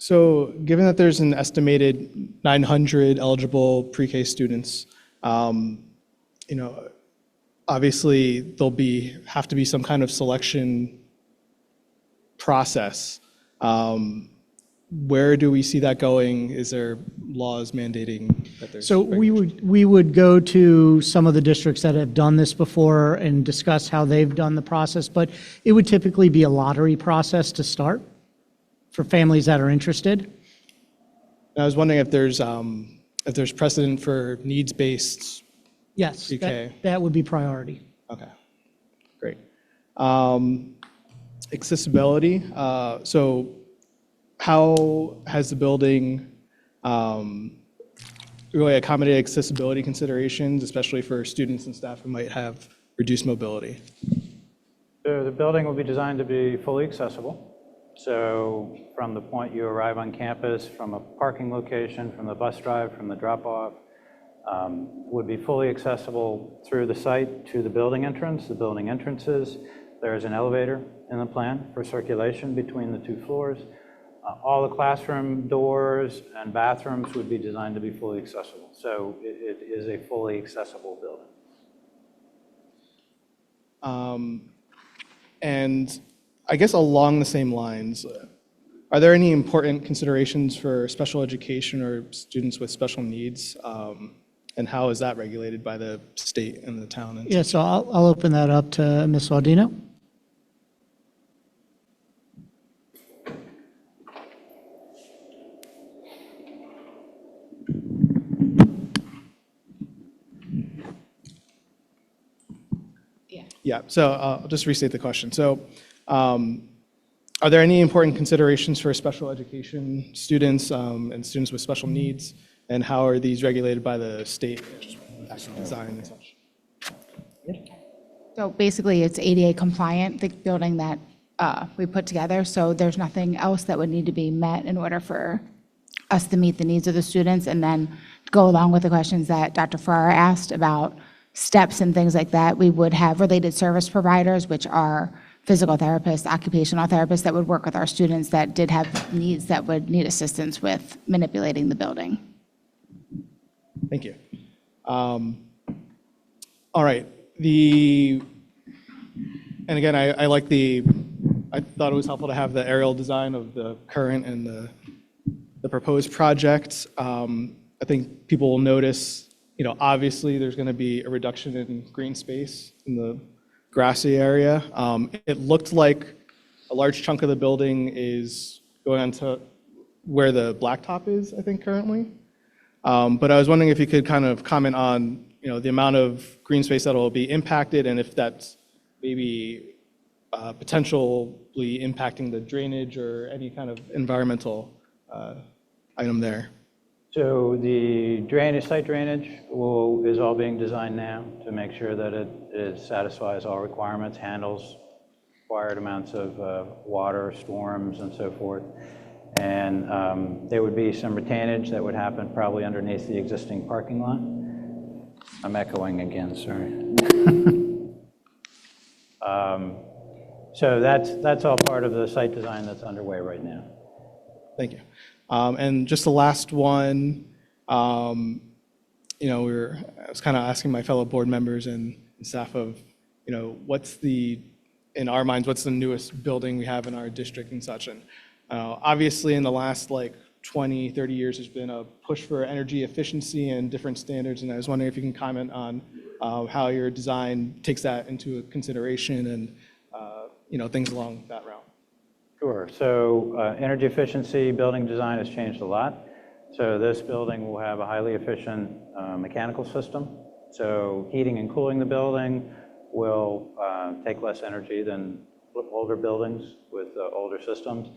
S11: So given that there's an estimated 900 eligible pre-K students, obviously there'll have to be some kind of selection process. Where do we see that going? Is there laws mandating that there's?
S1: So we would go to some of the districts that have done this before and discuss how they've done the process, but it would typically be a lottery process to start for families that are interested.
S11: I was wondering if there's precedent for needs-based.
S1: Yes,
S11: Okay.
S1: that would be priority.
S11: Okay, great. Accessibility. So how has the building really accommodated accessibility considerations, especially for students and staff who might have reduced mobility?
S2: So the building will be designed to be fully accessible. So from the point you arrive on campus, from a parking location, from the bus drive, from the drop-off, would be fully accessible through the site to the building entrance, the building entrances. There's an elevator in the plan for circulation between the two floors. All the classroom doors and bathrooms would be designed to be fully accessible. So it is a fully accessible building.
S11: And I guess along the same lines, are there any important considerations for special education or students with special needs? And how is that regulated by the state and the town?
S1: Yeah, so I'll open that up to Ms. Audino.
S11: Yeah, so I'll just restate the question. So are there any important considerations for special education students and students with special needs? And how are these regulated by the state design and such?
S12: So basically, it's ADA compliant, the building that we put together. So there's nothing else that would need to be met in order for us to meet the needs of the students. And then go along with the questions that Dr. Farrar asked about steps and things like that, we would have related service providers, which are physical therapists, occupational therapists that would work with our students that did have needs that would need assistance with manipulating the building.
S11: Thank you. All right. And again, I thought it was helpful to have the aerial design of the current and the proposed project. I think people will notice, obviously there's going to be a reduction in green space in the grassy area. It looked like a large chunk of the building is going on to where the blacktop is, I think, currently. But I was wondering if you could kind of comment on, the amount of green space that will be impacted and if that's maybe potentially impacting the drainage or any kind of environmental item there.
S2: So the site drainage is all being designed now to make sure that it satisfies all requirements, handles required amounts of water, storms, and so forth. And there would be some retainage that would happen probably underneath the existing parking lot. I'm echoing again, sorry. So that's all part of the site design that's underway right now.
S11: Thank you. And just the last one, I was kind of asking my fellow board members and staff of, in our minds, what's the newest building we have in our district and such. And obviously in the last 20, 30 years, there's been a push for energy efficiency and different standards. And I was wondering if you can comment on how your design takes that into consideration and, things along that route.
S2: Sure. So energy efficiency, building design has changed a lot. So this building will have a highly efficient mechanical system. So heating and cooling the building will take less energy than older buildings with older systems.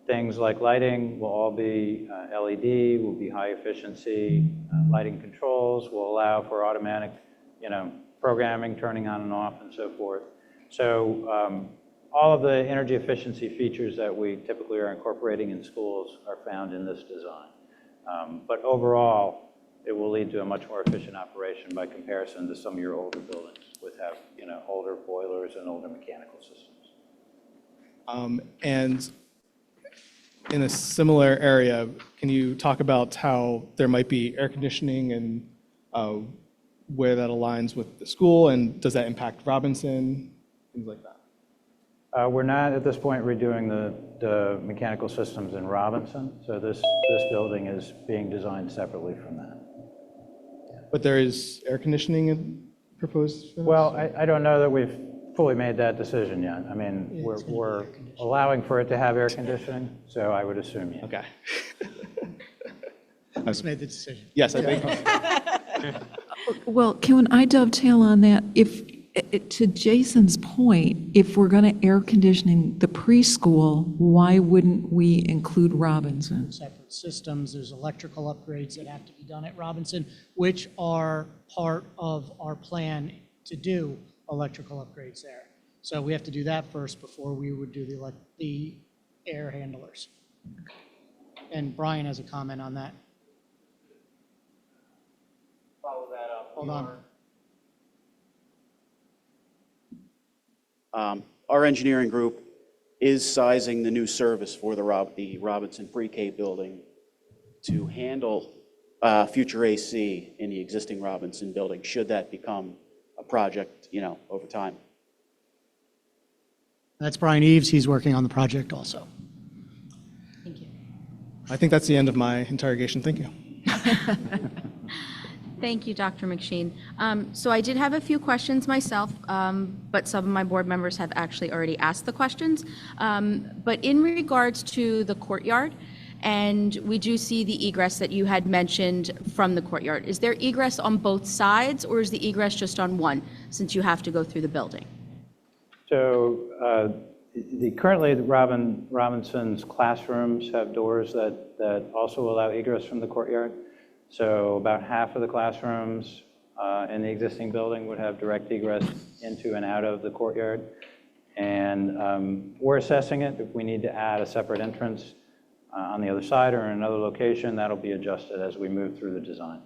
S2: Things like lighting will all be LED, will be high efficiency. Lighting controls will allow for automatic, programming, turning on and off, and so forth. So all of the energy efficiency features that we typically are incorporating in schools are found in this design. But overall, it will lead to a much more efficient operation by comparison to some of your older buildings which have, older boilers and older mechanical systems.
S11: And in a similar area, can you talk about how there might be air conditioning and where that aligns with the school, and does that impact Robinson, things like that?
S2: We're not at this point redoing the mechanical systems in Robinson, so this building is being designed separately from that.
S11: But there is air conditioning proposed for this?
S2: Well, I don't know that we've fully made that decision yet. I mean, we're allowing for it to have air conditioning, so I would assume yes.
S11: Okay.
S1: I just made the decision.
S11: Yes, I think.
S3: Well, can I dovetail on that? To Jason's point, if we're going to air conditioning the preschool, why wouldn't we include Robinson?
S1: Separate systems, there's electrical upgrades that have to be done at Robinson, which are part of our plan to do electrical upgrades there. So we have to do that first before we would do the air handlers. And Brian has a comment on that.
S13: Follow that up.
S1: Hold on.
S13: Our engineering group is sizing the new service for the Robinson Pre-K building to handle future AC in the existing Robinson building, should that become a project, over time.
S1: That's Brian Eves. He's working on the project also.
S4: Thank you.
S11: I think that's the end of my interrogation. Thank you.
S4: Thank you, Dr. McSheen. So I did have a few questions myself, but some of my board members have actually already asked the questions. But in regards to the courtyard, and we do see the egress that you had mentioned from the courtyard. Is there egress on both sides, or is the egress just on one, since you have to go through the building?
S2: So currently Robinson's classrooms have doors that also allow egress from the courtyard. So about half of the classrooms in the existing building would have direct egress into and out of the courtyard. And we're assessing it. If we need to add a separate entrance on the other side or in another location, that'll be adjusted as we move through the design.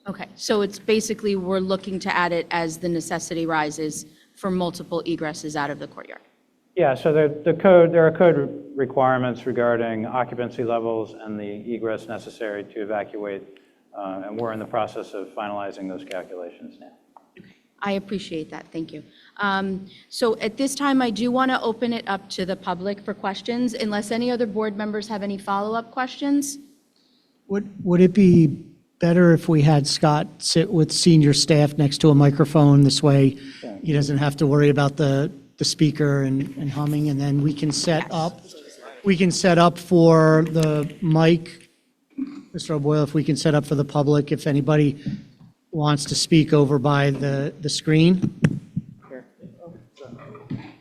S4: Okay, so it's basically, we're looking to add it as the necessity rises for multiple egresses out of the courtyard.
S2: Yeah, so there are code requirements regarding occupancy levels and the egress necessary to evacuate. And we're in the process of finalizing those calculations now.
S4: I appreciate that, thank you. So at this time, I do want to open it up to the public for questions, unless any other board members have any follow-up questions.
S1: Would it be better if we had Scott sit with senior staff next to a microphone? This way, he doesn't have to worry about the speaker and humming, and then we can set up. We can set up for the mic. Mr. O'Boyle, if we can set up for the public, if anybody wants to speak over by the screen.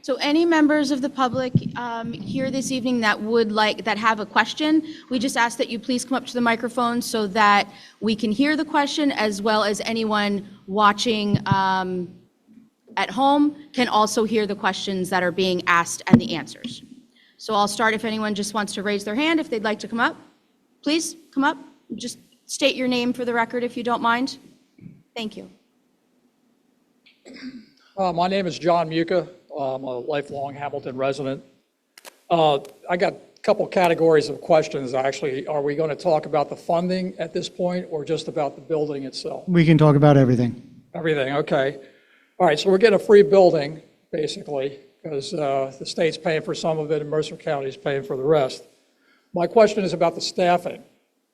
S4: So any members of the public here this evening that have a question, we just ask that you please come up to the microphone so that we can hear the question, as well as anyone watching at home can also hear the questions that are being asked and the answers. So I'll start if anyone just wants to raise their hand, if they'd like to come up. Please, come up. Just state your name for the record if you don't mind. Thank you.
S14: My name is John Muka. I'm a lifelong Hamilton resident. I got a couple categories of questions, actually. Are we going to talk about the funding at this point or just about the building itself?
S1: We can talk about everything.
S14: Everything, okay. All right, so we're getting a free building, basically, because the state's paying for some of it and Mercer County's paying for the rest. My question is about the staffing.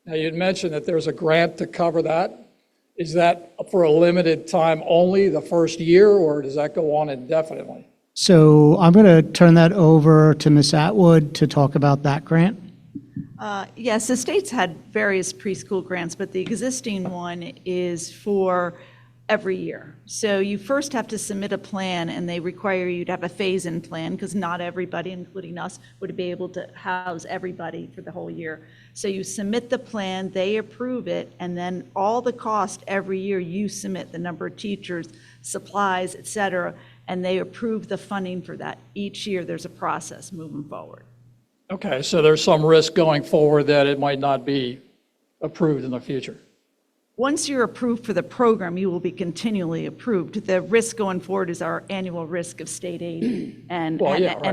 S14: Now, you'd mentioned that there's a grant to cover that. Is that for a limited time only, the first year, or does that go on indefinitely?
S1: So I'm going to turn that over to Ms. Atwood to talk about that grant.
S15: Yes, the state's had various preschool grants, but the existing one is for every year. So you first have to submit a plan, and they require you to have a phase-in plan, because not everybody, including us, would be able to house everybody for the whole year. So you submit the plan, they approve it, and then all the cost every year you submit, the number of teachers, supplies, et cetera, and they approve the funding for that. Each year, there's a process moving forward.
S14: Okay, so there's some risk going forward that it might not be approved in the future.
S15: Once you're approved for the program, you will be continually approved. The risk going forward is our annual risk of state aid and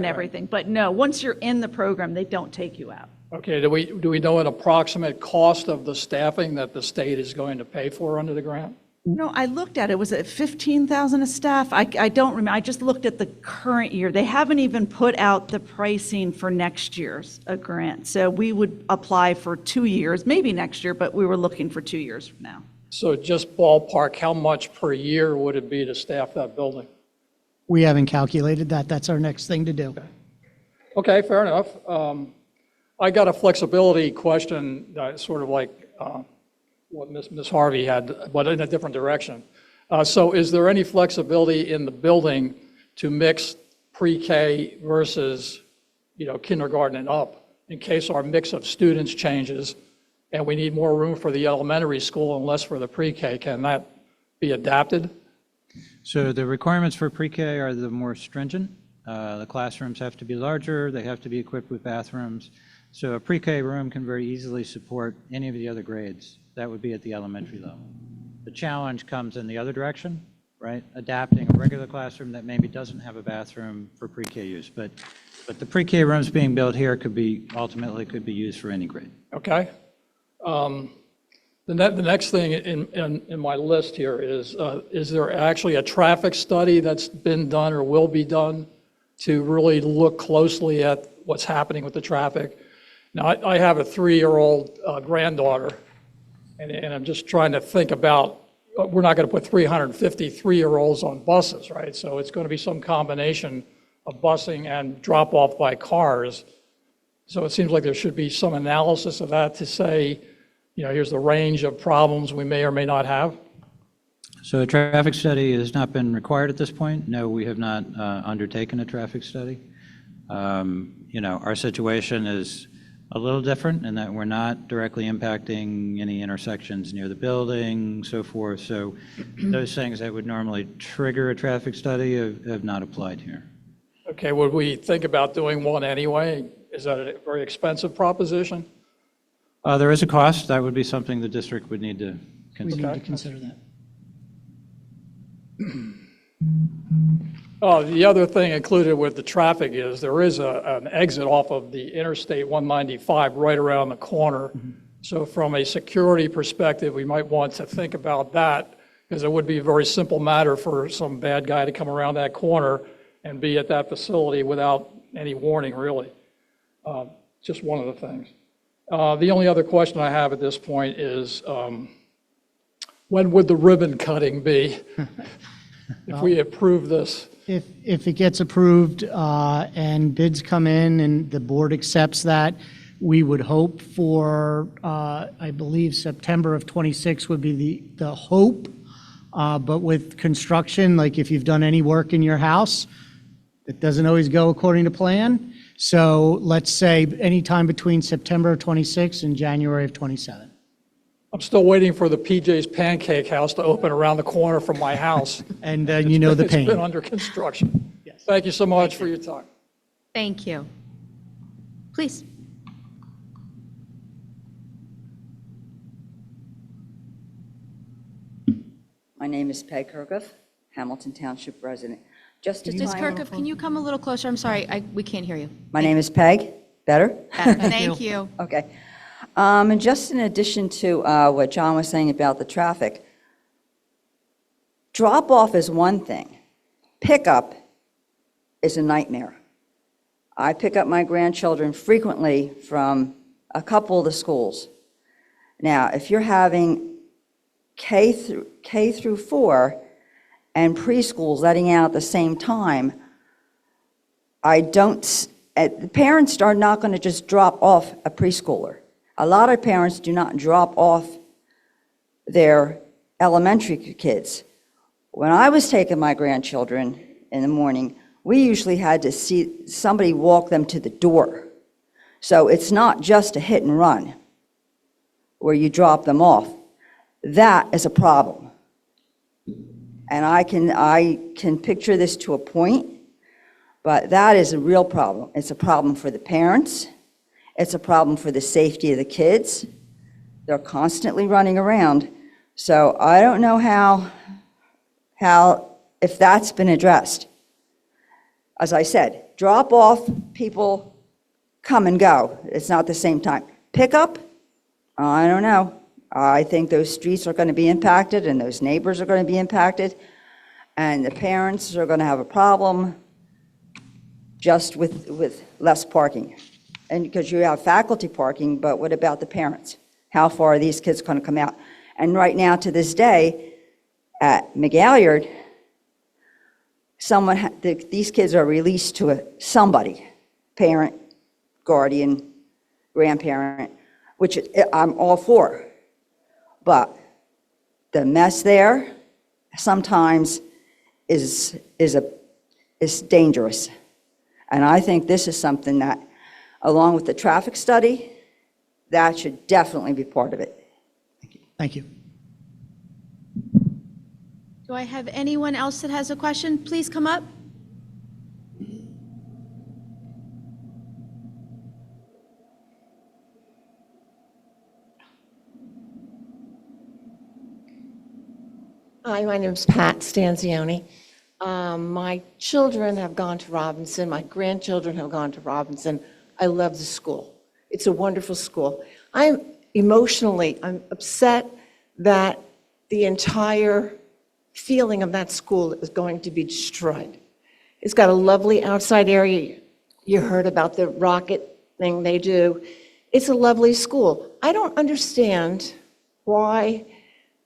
S15: everything. But no, once you're in the program, they don't take you out.
S14: Okay, do we know an approximate cost of the staffing that the state is going to pay for under the grant?
S15: No, I looked at it. Was it 15,000 a staff? I don't remember. I just looked at the current year. They haven't even put out the pricing for next year's grant. So we would apply for 2 years, maybe next year, but we were looking for 2 years from now.
S14: So just ballpark, how much per year would it be to staff that building?
S1: We haven't calculated that. That's our next thing to do.
S14: Okay, fair enough. I got a flexibility question, sort of like what Ms. Harvey had, but in a different direction. So is there any flexibility in the building to mix pre-K versus, kindergarten and up, in case our mix of students changes and we need more room for the elementary school and less for the pre-K? Can that be adapted?
S2: So the requirements for pre-K are the more stringent. The classrooms have to be larger, they have to be equipped with bathrooms. So a pre-K room can very easily support any of the other grades. That would be at the elementary level. The challenge comes in the other direction, right? Adapting a regular classroom that maybe doesn't have a bathroom for pre-K use. But the pre-K rooms being built here ultimately could be used for any grade.
S14: Okay. The next thing in my list here is there actually a traffic study that's been done or will be done to really look closely at what's happening with the traffic? Now, I have a 3-year-old granddaughter, and I'm just trying to think about, we're not going to put 350 3-year-olds on buses, right? So it's going to be some combination of busing and drop-off by cars. So it seems like there should be some analysis of that to say, here's the range of problems we may or may not have.
S2: So a traffic study has not been required at this point. No, we have not undertaken a traffic study. Our situation is a little different in that we're not directly impacting any intersections near the building, so forth. So those things that would normally trigger a traffic study have not applied here.
S14: Okay, would we think about doing one anyway? Is that a very expensive proposition?
S2: There is a cost. That would be something the district would need to consider.
S1: We need to consider that.
S14: The other thing included with the traffic is there is an exit off of the Interstate 195 right around the corner. Mm-hmm. So from a security perspective, we might want to think about that, because it would be a very simple matter for some bad guy to come around that corner and be at that facility without any warning, really. Just one of the things. The only other question I have at this point is, when would the ribbon cutting be if we approve this?
S1: If it gets approved and bids come in and the board accepts that, we would hope for, I believe, September of '26 would be the hope. But with construction, like if you've done any work in your house, it doesn't always go according to plan. So let's say anytime between September of '26 and January of '27.
S14: I'm still waiting for the PJ's Pancake House to open around the corner from my house.
S1: And you know the
S14: It's been
S1: pain.
S14: under construction. Thank you so much for your time.
S4: Thank you. Please.
S16: My name is Peg Kirkuff, Hamilton Township resident. Just a
S4: Ms.
S16: time.
S4: Kirkup, can you come a little closer? I'm sorry, we can't hear you.
S16: My name is Peg. Better?
S4: Thank you.
S16: Okay. And just in addition to what John was saying about the traffic, drop-off is one thing. Pickup is a nightmare. I pick up my grandchildren frequently from a couple of the schools. Now, if you're having K through 4 and preschools letting out at the same time, the parents are not going to just drop off a preschooler. A lot of parents do not drop off their elementary kids. When I was taking my grandchildren in the morning, we usually had to see somebody walk them to the door. So it's not just a hit and run where you drop them off. That is a problem. And I can picture this to a point, but that is a real problem. It's a problem for the parents. It's a problem for the safety of the kids. They're constantly running around. So I don't know if that's been addressed. As I said, drop off, people come and go. It's not the same time. Pick up, I don't know. I think those streets are going to be impacted and those neighbors are going to be impacted. And the parents are going to have a problem just with less parking. And because you have faculty parking, but what about the parents? How far are these kids going to come out? And right now, to this day, at McGalliard, these kids are released to somebody, parent, guardian, grandparent, which I'm all for. But the mess there sometimes is dangerous. And I think this is something that, along with the traffic study, that should definitely be part of it.
S1: Thank you.
S4: Do I have anyone else that has a question? Please come up.
S17: Hi, my name's Pat Stanzioni. My children have gone to Robinson. My grandchildren have gone to Robinson. I love the school. It's a wonderful school. I'm upset that the entire feeling of that school is going to be destroyed. It's got a lovely outside area. You heard about the rocket thing they do. It's a lovely school. I don't understand why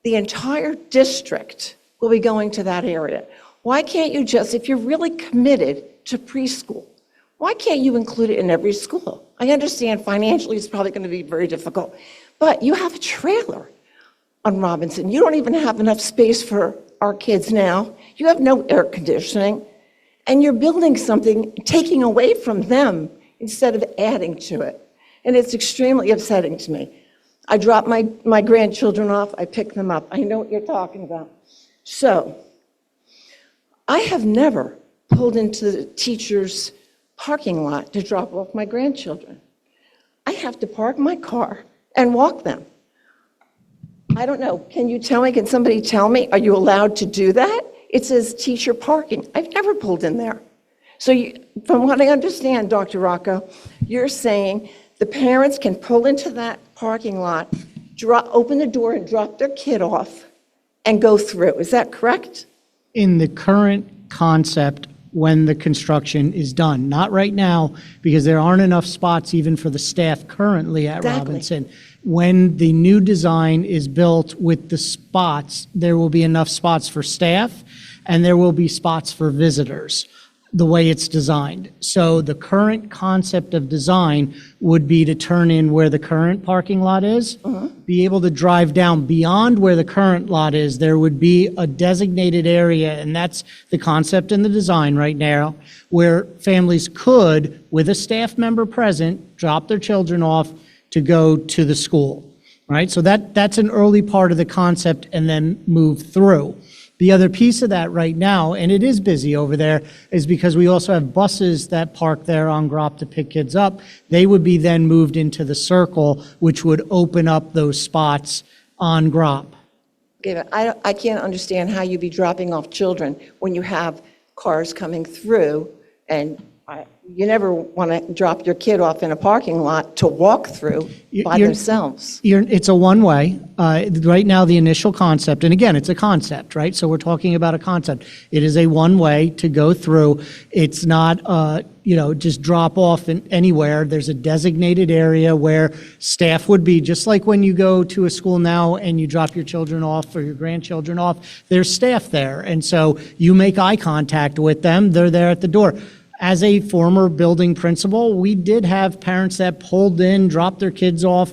S17: the entire district will be going to that area. Why can't you just, if you're really committed to preschool, why can't you include it in every school? I understand financially it's probably going to be very difficult, but you have a trailer on Robinson. You don't even have enough space for our kids now. You have no air conditioning, and you're building something, taking away from them instead of adding to it. And it's extremely upsetting to me. I drop my grandchildren off, I pick them up. I know what you're talking about. So, I have never pulled into the teacher's parking lot to drop off my grandchildren. I have to park my car and walk them. I don't know, can somebody tell me, are you allowed to do that? It says teacher parking. I've never pulled in there. So from what I understand, Dr. Rocco, you're saying the parents can pull into that parking lot, open the door and drop their kid off and go through. Is that correct?
S1: In the current concept, when the construction is done, not right now, because there aren't enough spots even for the staff currently at
S17: Exactly.
S1: Robinson. When the new design is built with the spots, there will be enough spots for staff and there will be spots for visitors, the way it's designed. So the current concept of design would be to turn in where the current parking lot is, be able to drive down beyond where the current lot is. There would be a designated area, and that's the concept in the design right now, where families could, with a staff member present, drop their children off to go to the school. right? So that's an early part of the concept and then move through. The other piece of that right now, and it is busy over there, is because we also have buses that park there on Grop to pick kids up. They would be then moved into the circle, which would open up those spots on Grop.
S17: Okay, but I can't understand how you'd be dropping off children when you have cars coming through, and you never want to drop your kid off in a parking lot to walk through by themselves.
S1: It's a one-way. Right now, the initial concept, and again, it's a concept, right? So we're talking about a concept. It is a one-way to go through. It's not, just drop off anywhere. There's a designated area where staff would be, just like when you go to a school now and you drop your children off or your grandchildren off, there's staff there. And so you make eye contact with them. They're there at the door. As a former building principal, we did have parents that pulled in, dropped their kids off.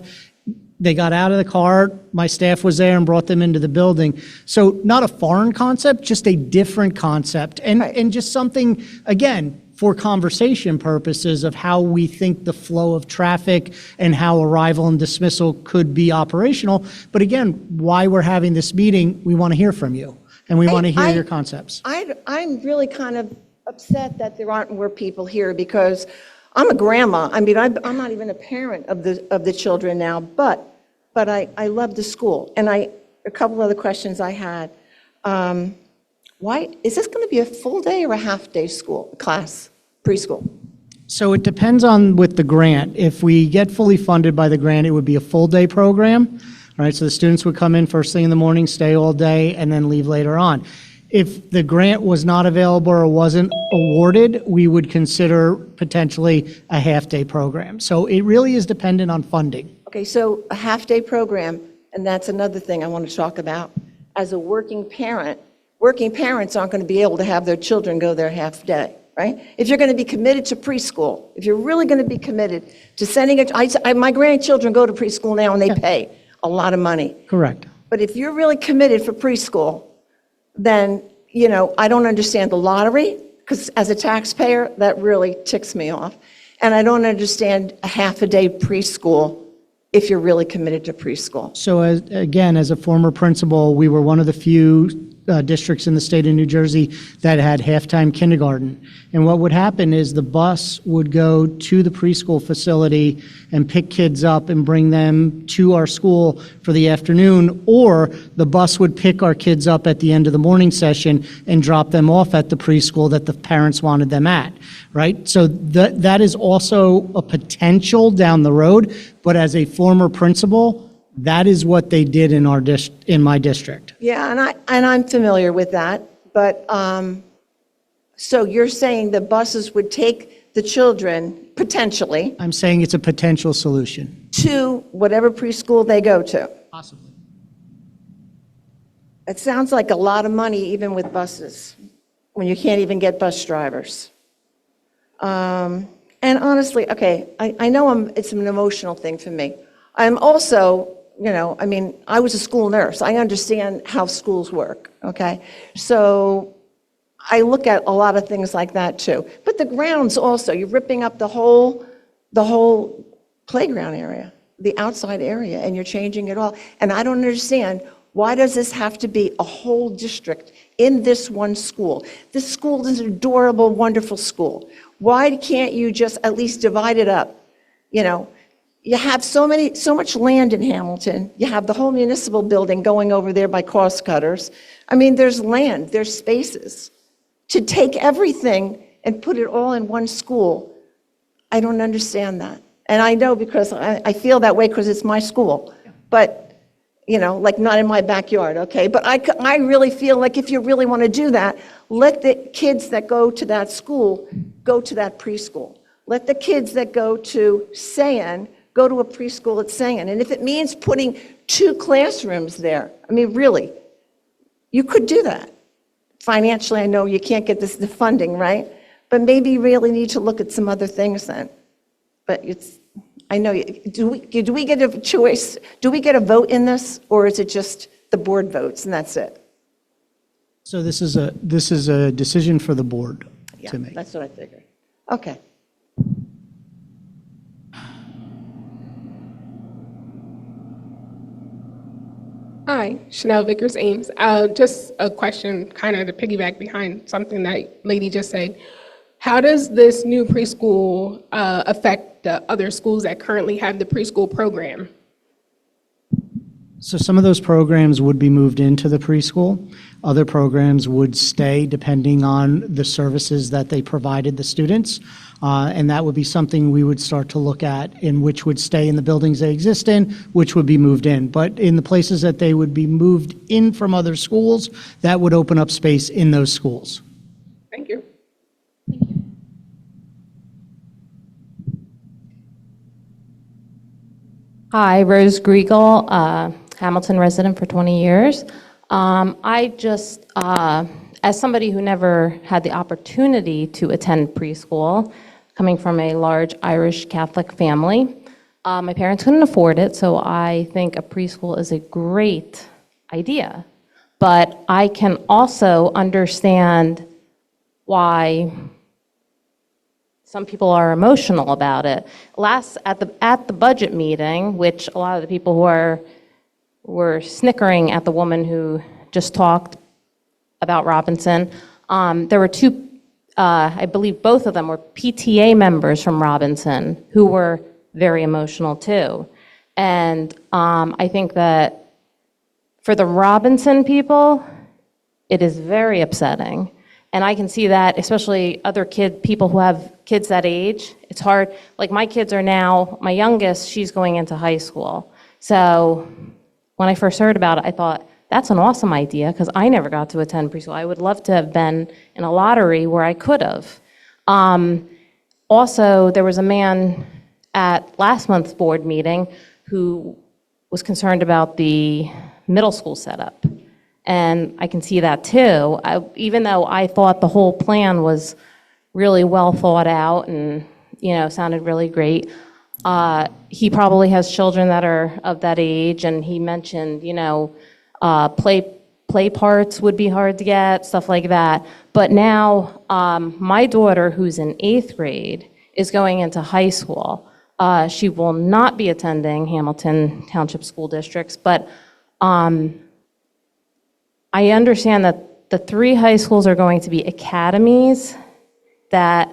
S1: They got out of the car, my staff was there and brought them into the building. So not a foreign concept, just a different concept. And just something, again, for conversation purposes of how we think the flow of traffic and how arrival and dismissal could be operational. But again, why we're having this meeting, we want to hear from you. And we want to hear your concepts.
S17: I'm really kind of upset that there aren't more people here because I'm a grandma. I mean, I'm not even a parent of the children now, but I love the school. And a couple other questions I had. Why is this going to be a full day or a half day class, preschool?
S1: So it depends on with the grant. If we get fully funded by the grant, it would be a full day program. All right, so the students would come in first thing in the morning, stay all day, and then leave later on. If the grant was not available or wasn't awarded, we would consider potentially a half-day program. So it really is dependent on funding.
S17: Okay, so a half-day program, and that's another thing I want to talk about. As a working parents aren't going to be able to have their children go there half-day, right? If you're going to be committed to preschool, if you're really going to be committed to sending my grandchildren go to preschool now and they pay a lot of money.
S1: Correct.
S17: But if you're really committed for preschool, then, I don't understand the lottery, because as a taxpayer, that really ticks me off. And I don't understand a half-a-day preschool if you're really committed to preschool.
S1: So as a former principal, we were one of the few districts in the state of New Jersey that had halftime kindergarten. And what would happen is the bus would go to the preschool facility and pick kids up and bring them to our school for the afternoon, or the bus would pick our kids up at the end of the morning session and drop them off at the preschool that the parents wanted them at, right? So that is also a potential down the road, but as a former principal, that is what they did in my district.
S17: Yeah, and I'm familiar with that, but so you're saying the buses would take the children, potentially,
S1: I'm saying it's a potential solution.
S17: to whatever preschool they go to?
S1: Possibly.
S17: It sounds like a lot of money even with buses, when you can't even get bus drivers. And honestly, okay, I know it's an emotional thing for me. I'm also, I was a school nurse. I understand how schools work, okay? So I look at a lot of things like that too. But the grounds also, you're ripping up the whole playground area, the outside area, and you're changing it all. And I don't understand, why does this have to be a whole district in this one school? This school is an adorable, wonderful school. Why can't you just at least divide it up? You have so much land in Hamilton. You have the whole municipal building going over there by Cost Cutters. I mean, there's land, there's spaces. To take everything and put it all in one school, I don't understand that. And I know because I feel that way because it's my school. But, like not in my backyard, okay? But I really feel like if you really want to do that, let the kids that go to that school go to that preschool. Let the kids that go to Sayan go to a preschool at Sayan. And if it means putting 2 classrooms there, I mean, really, you could do that. Financially, I know you can't get the funding, right? But maybe you really need to look at some other things then. But I know, do we get a choice? Do we get a vote in this, or is it just the board votes and that's it?
S1: So this is a decision for the board to make.
S17: That's what I figured. Okay.
S18: Hi, Chanel Vickers Ames. Just a question, kind of to piggyback behind something that lady just said. How does this new preschool affect the other schools that currently have the preschool program?
S1: So some of those programs would be moved into the preschool. Other programs would stay depending on the services that they provided the students. And that would be something we would start to look at, in which would stay in the buildings they exist in, which would be moved in. But in the places that they would be moved in from other schools, that would open up space in those schools.
S18: Thank you.
S19: Hi, Rose Griegel, Hamilton resident for 20 years. As somebody who never had the opportunity to attend preschool, coming from a large Irish Catholic family, my parents couldn't afford it, so I think a preschool is a great idea. But I can also understand why some people are emotional about it. At the budget meeting, which a lot of the people who were snickering at the woman who just talked about Robinson, there were two, I believe both of them were PTA members from Robinson who were very emotional too. And I think that for the Robinson people, it is very upsetting. And I can see that, especially other people who have kids that age. It's hard. Like my kids are now, my youngest, she's going into high school. So when I first heard about it, I thought, that's an awesome idea, because I never got to attend preschool. I would love to have been in a lottery where I could have. Also, there was a man at last month's board meeting who was concerned about the middle school setup. And I can see that too. Even though I thought the whole plan was really well thought out and, sounded really great, he probably has children that are of that age, and he mentioned, play parts would be hard to get, stuff like that. But now, my daughter, who's in 8th grade, is going into high school. She will not be attending Hamilton Township School Districts, but I understand that the 3 high schools are going to be academies that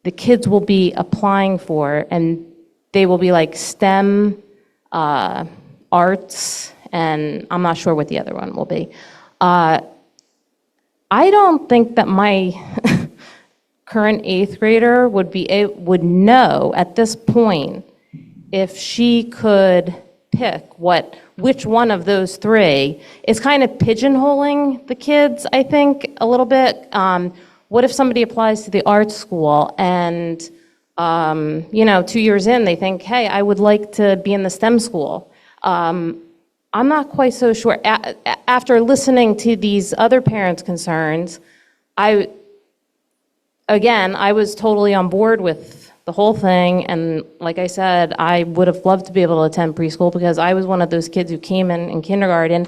S19: the kids will be applying for, and they will be like STEM, arts, and I'm not sure what the other one will be. I don't think that my current 8th grader would know at this point if she could pick which one of those 3. It's kind of pigeonholing the kids, I think, a little bit. What if somebody applies to the art school and 2 years in, they think, hey, I would like to be in the STEM school. I'm not quite so sure. After listening to these other parents' concerns, I was totally on board with the whole thing. And like I said, I would have loved to be able to attend preschool, because I was one of those kids who came in kindergarten.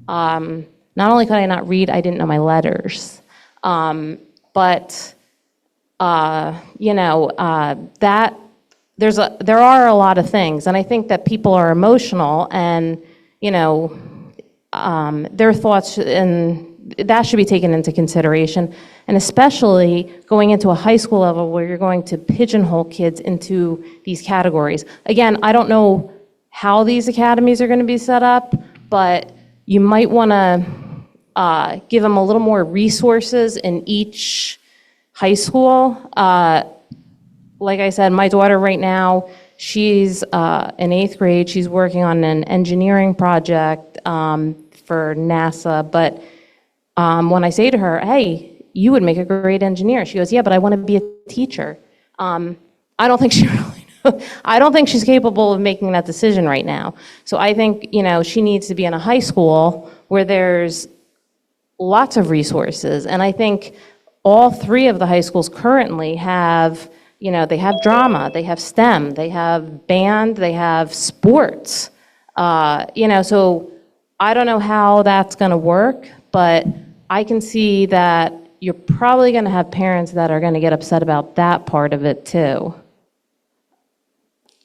S19: Not only could I not read, I didn't know my letters. There are a lot of things, and I think that people are emotional, and their thoughts, and that should be taken into consideration, and especially going into a high school level where you're going to pigeonhole kids into these categories. Again, I don't know how these academies are going to be set up, but you might want to give them a little more resources in each high school. Like I said, my daughter right now, she's in 8th grade. She's working on an engineering project for NASA. But when I say to her, hey, you would make a great engineer, she goes, yeah, but I want to be a teacher. I don't think she really knows. I don't think she's capable of making that decision right now. So I think, she needs to be in a high school where there's lots of resources. And I think all 3 of the high schools currently have, they have drama, they have STEM, they have band, they have sports. So I don't know how that's going to work, but I can see that you're probably going to have parents that are going to get upset about that part of it too.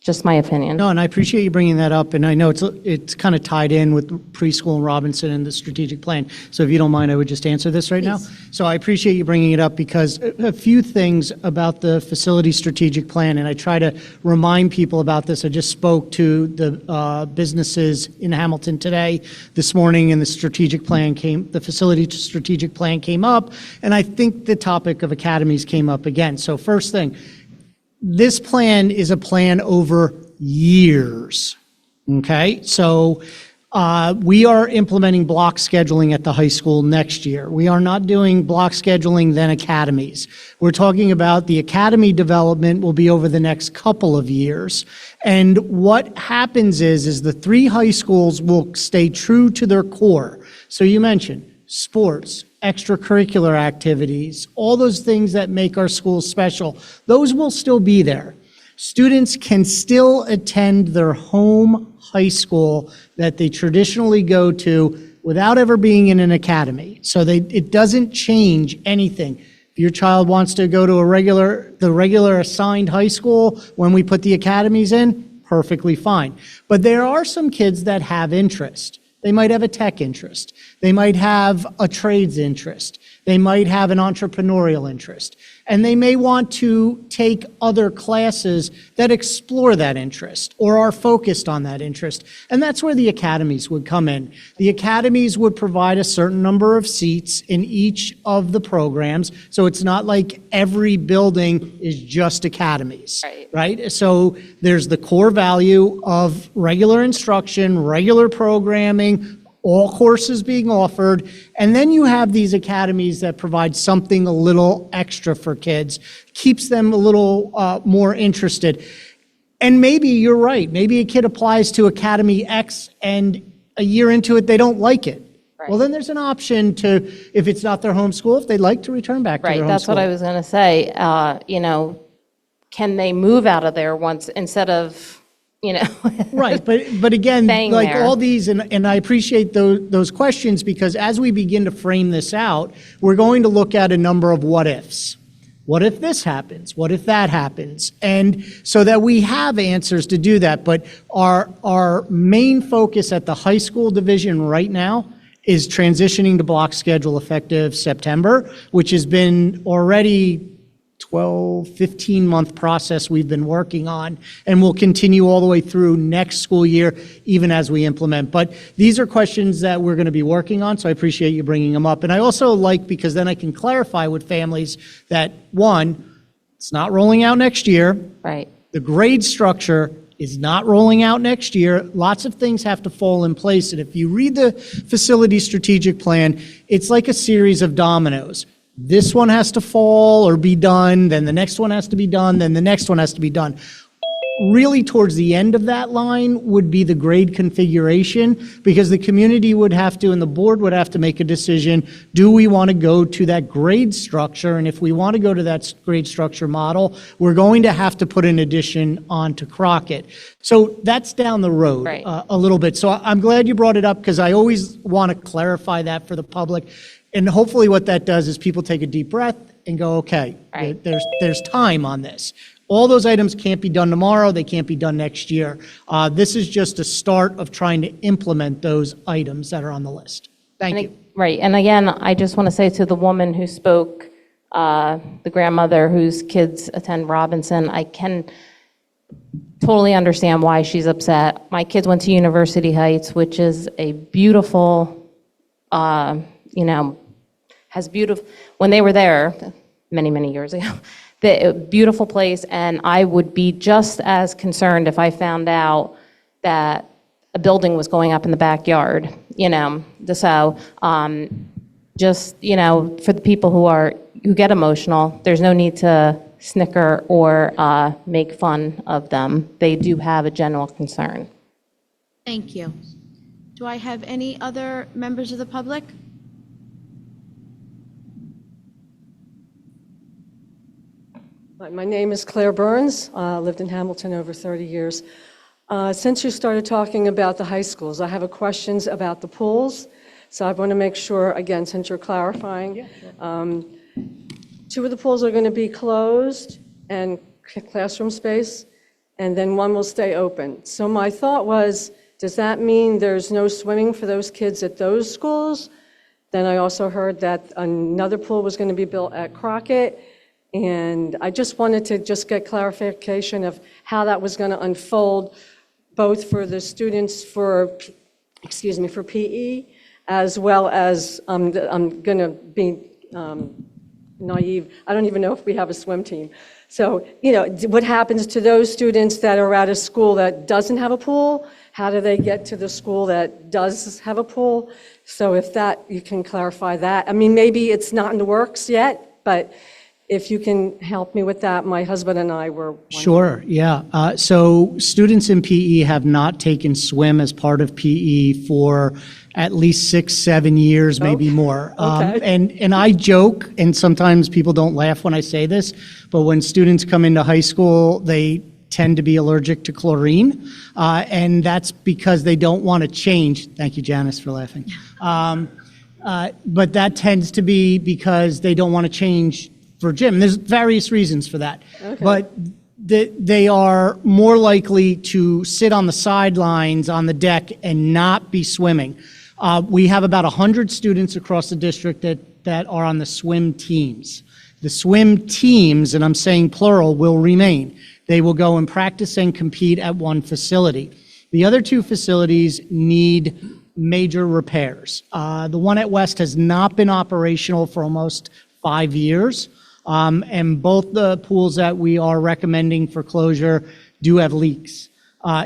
S19: Just my opinion.
S1: No, and I appreciate you bringing that up, and I know it's kind of tied in with preschool and Robinson and the strategic plan. So if you don't mind, I would just answer this right now. So I appreciate you bringing it up because a few things about the facility strategic plan, and I try to remind people about this. I just spoke to the businesses in Hamilton today, this morning, and the facility strategic plan came up, and I think the topic of academies came up again. So first thing, this plan is a plan over years, okay? So we are implementing block scheduling at the high school next year. We are not doing block scheduling, then academies. We're talking about the academy development will be over the next couple of years. And what happens is the 3 high schools will stay true to their core. So you mentioned sports, extracurricular activities, all those things that make our schools special, those will still be there. Students can still attend their home high school that they traditionally go to without ever being in an academy. So it doesn't change anything. If your child wants to go to the regular assigned high school when we put the academies in, perfectly fine. But there are some kids that have interest. They might have a tech interest. They might have a trades interest. They might have an entrepreneurial interest. And they may want to take other classes that explore that interest or are focused on that interest. And that's where the academies would come in. The academies would provide a certain number of seats in each of the programs. So it's not like every building is just academies, right? So there's the core value of regular instruction, regular programming, all courses being offered, and then you have these academies that provide something a little extra for kids, keeps them a little more interested. And maybe you're right, maybe a kid applies to Academy X and a year into it, they don't like it. Well, then there's an option to, if it's not their home school, if they'd like to return back to their home school.
S19: Right, that's what I was going to say. Can they move out of there once, instead of,
S1: Right, but again, like
S19: there.
S1: all these, and I appreciate those questions, because as we begin to frame this out, we're going to look at a number of what ifs. What if this happens? What if that happens? And so that we have answers to do that. But our main focus at the high school division right now is transitioning to block schedule effective September, which has been already 12, 15-month process we've been working on, and we'll continue all the way through next school year, even as we implement. But these are questions that we're going to be working on, so I appreciate you bringing them up. And I also like, because then I can clarify with families that, one, it's not rolling out next year.
S19: Right.
S1: The grade structure is not rolling out next year. Lots of things have to fall in place. And if you read the facility strategic plan, it's like a series of dominoes. This one has to fall or be done, then the next one has to be done, then the next one has to be done. Really towards the end of that line would be the grade configuration, because the community would have to, and the board would have to make a decision, do we want to go to that grade structure? And if we want to go to that grade structure model, we're going to have to put an addition onto Crockett. So that's down the road a little bit. So I'm glad you brought it up, because I always want to clarify that for the public. And hopefully what that does is people take a deep breath and go, okay, there's time on this. All those items can't be done tomorrow, they can't be done next year. This is just a start of trying to implement those items that are on the list. Thank you.
S19: Right, and again, I just want to say to the woman who spoke, the grandmother whose kids attend Robinson, I can totally understand why she's upset. My kids went to University Heights, which is a beautiful, has beautiful, when they were there, many, many years ago, the beautiful place, and I would be just as concerned if I found out that a building was going up in the backyard, So, just, for the people who get emotional, there's no need to snicker or make fun of them. They do have a general concern.
S4: Thank you. Do I have any other members of the public?
S20: My name is Claire Burns. Lived in Hamilton over 30 years. Since you started talking about the high schools, I have questions about the pools. So I want to make sure, again, since you're clarifying, 2 of the pools are going to be closed and classroom space, and then one will stay open. So my thought was, does that mean there's no swimming for those kids at those schools? Then I also heard that another pool was going to be built at Crockett, and I just wanted to just get clarification of how that was going to unfold, both for the students for PE, as well as, I'm going to be naive, I don't even know if we have a swim team. So, what happens to those students that are at a school that doesn't have a pool? How do they get to the school that does have a pool? So if you can clarify that. I mean, maybe it's not in the works yet, but if you can help me with that, my husband and I were wondering.
S1: Sure, yeah. So students in PE have not taken swim as part of PE for at least 6, 7 years, maybe more.
S20: Okay.
S1: And I joke, and sometimes people don't laugh when I say this, but when students come into high school, they tend to be allergic to chlorine, and that's because they don't want to change. Thank you, Janice, for laughing. But that tends to be because they don't want to change for gym. There's various reasons for that.
S20: Okay.
S1: But they are more likely to sit on the sidelines on the deck and not be swimming. We have about 100 students across the district that are on the swim teams. The swim teams, and I'm saying plural, will remain. They will go and practice and compete at one facility. The other 2 facilities need major repairs. The one at West has not been operational for almost 5 years, and both the pools that we are recommending for closure do have leaks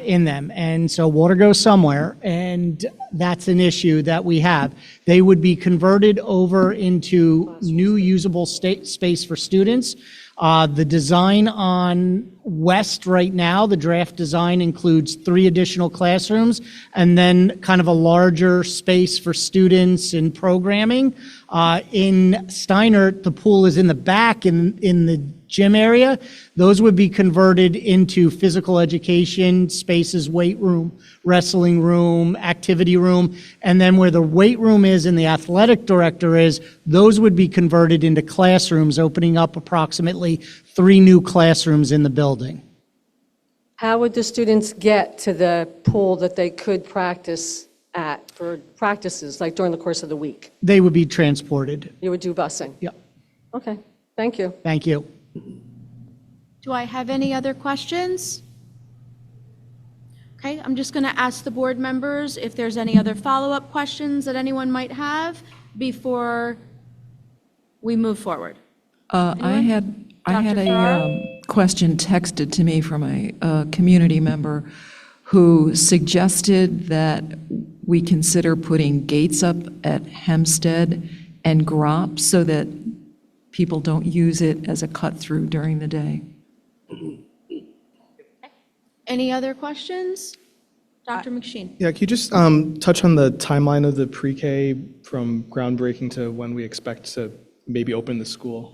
S1: in them. And so water goes somewhere, and that's an issue that we have. They would be converted over into new usable space for students. The design on West right now, the draft design includes 3 additional classrooms and then kind of a larger space for students and programming. In Steiner, the pool is in the back in the gym area. Those would be converted into physical education spaces, weight room, wrestling room, activity room, and then where the weight room is and the athletic director is, those would be converted into classrooms, opening up approximately 3 new classrooms in the building.
S20: How would the students get to the pool that they could practice at for practices, like during the course of the week?
S1: They would be transported.
S20: You would do busing?
S1: Yep.
S20: Okay, thank you.
S1: Thank you.
S4: Do I have any other questions? Okay, I'm just going to ask the board members if there's any other follow-up questions that anyone might have before we move forward.
S3: I had
S4: Dr. Farrar?
S3: a question texted to me from a community member who suggested that we consider putting gates up at Hempstead and Gropp so that people don't use it as a cut-through during the day.
S4: Any other questions? Dr. McSheen?
S11: Yeah, can you just touch on the timeline of the pre-K from groundbreaking to when we expect to maybe open the school?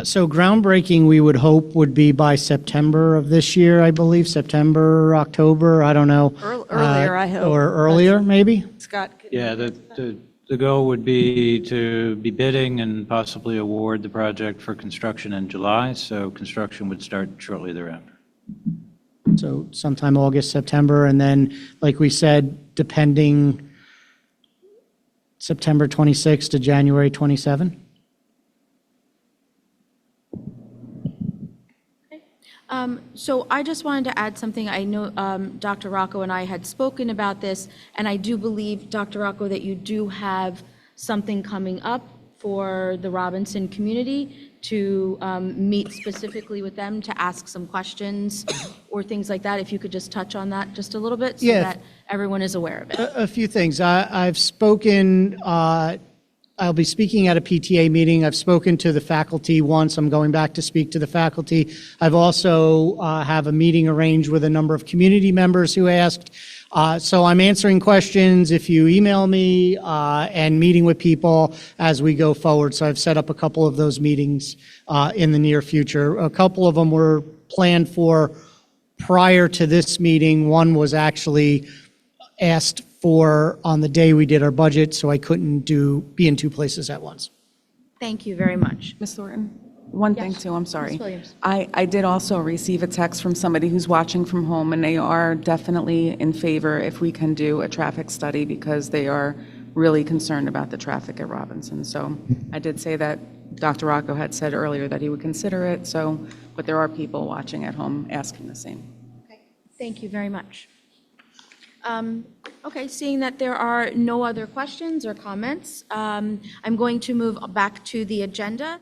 S1: So groundbreaking, we would hope, would be by September of this year, I believe, September, October, I don't know.
S15: Earlier, I hope.
S1: Or earlier, maybe?
S15: Scott?
S2: Yeah, the goal would be to be bidding and possibly award the project for construction in July, so construction would start shortly thereafter.
S1: So sometime August, September, and then, like we said, depending, September 26 to January 27?
S4: So I just wanted to add something. I know Dr. Rocco and I had spoken about this, and I do believe, Dr. Rocco, that you do have something coming up for the Robinson community to meet specifically with them to ask some questions or things like that. If you could just touch on that just a little bit so that everyone is aware of it.
S1: A few things. I've spoken, I'll be speaking at a PTA meeting. I've spoken to the faculty once. I'm going back to speak to the faculty. I've also have a meeting arranged with a number of community members who asked. So I'm answering questions if you email me and meeting with people as we go forward. So I've set up a couple of those meetings in the near future. A couple of them were planned for prior to this meeting. One was actually asked for on the day we did our budget, so I couldn't be in 2 places at once.
S4: Thank you very much.
S7: Ms. Thornton? One thing too, I'm sorry.
S4: Ms. Williams.
S7: I did also receive a text from somebody who's watching from home, and they are definitely in favor if we can do a traffic study because they are really concerned about the traffic at Robinson. So I did say that Dr. Rocco had said earlier that he would consider it, so, but there are people watching at home asking the same.
S4: Thank you very much. Okay, seeing that there are no other questions or comments, I'm going to move back to the agenda.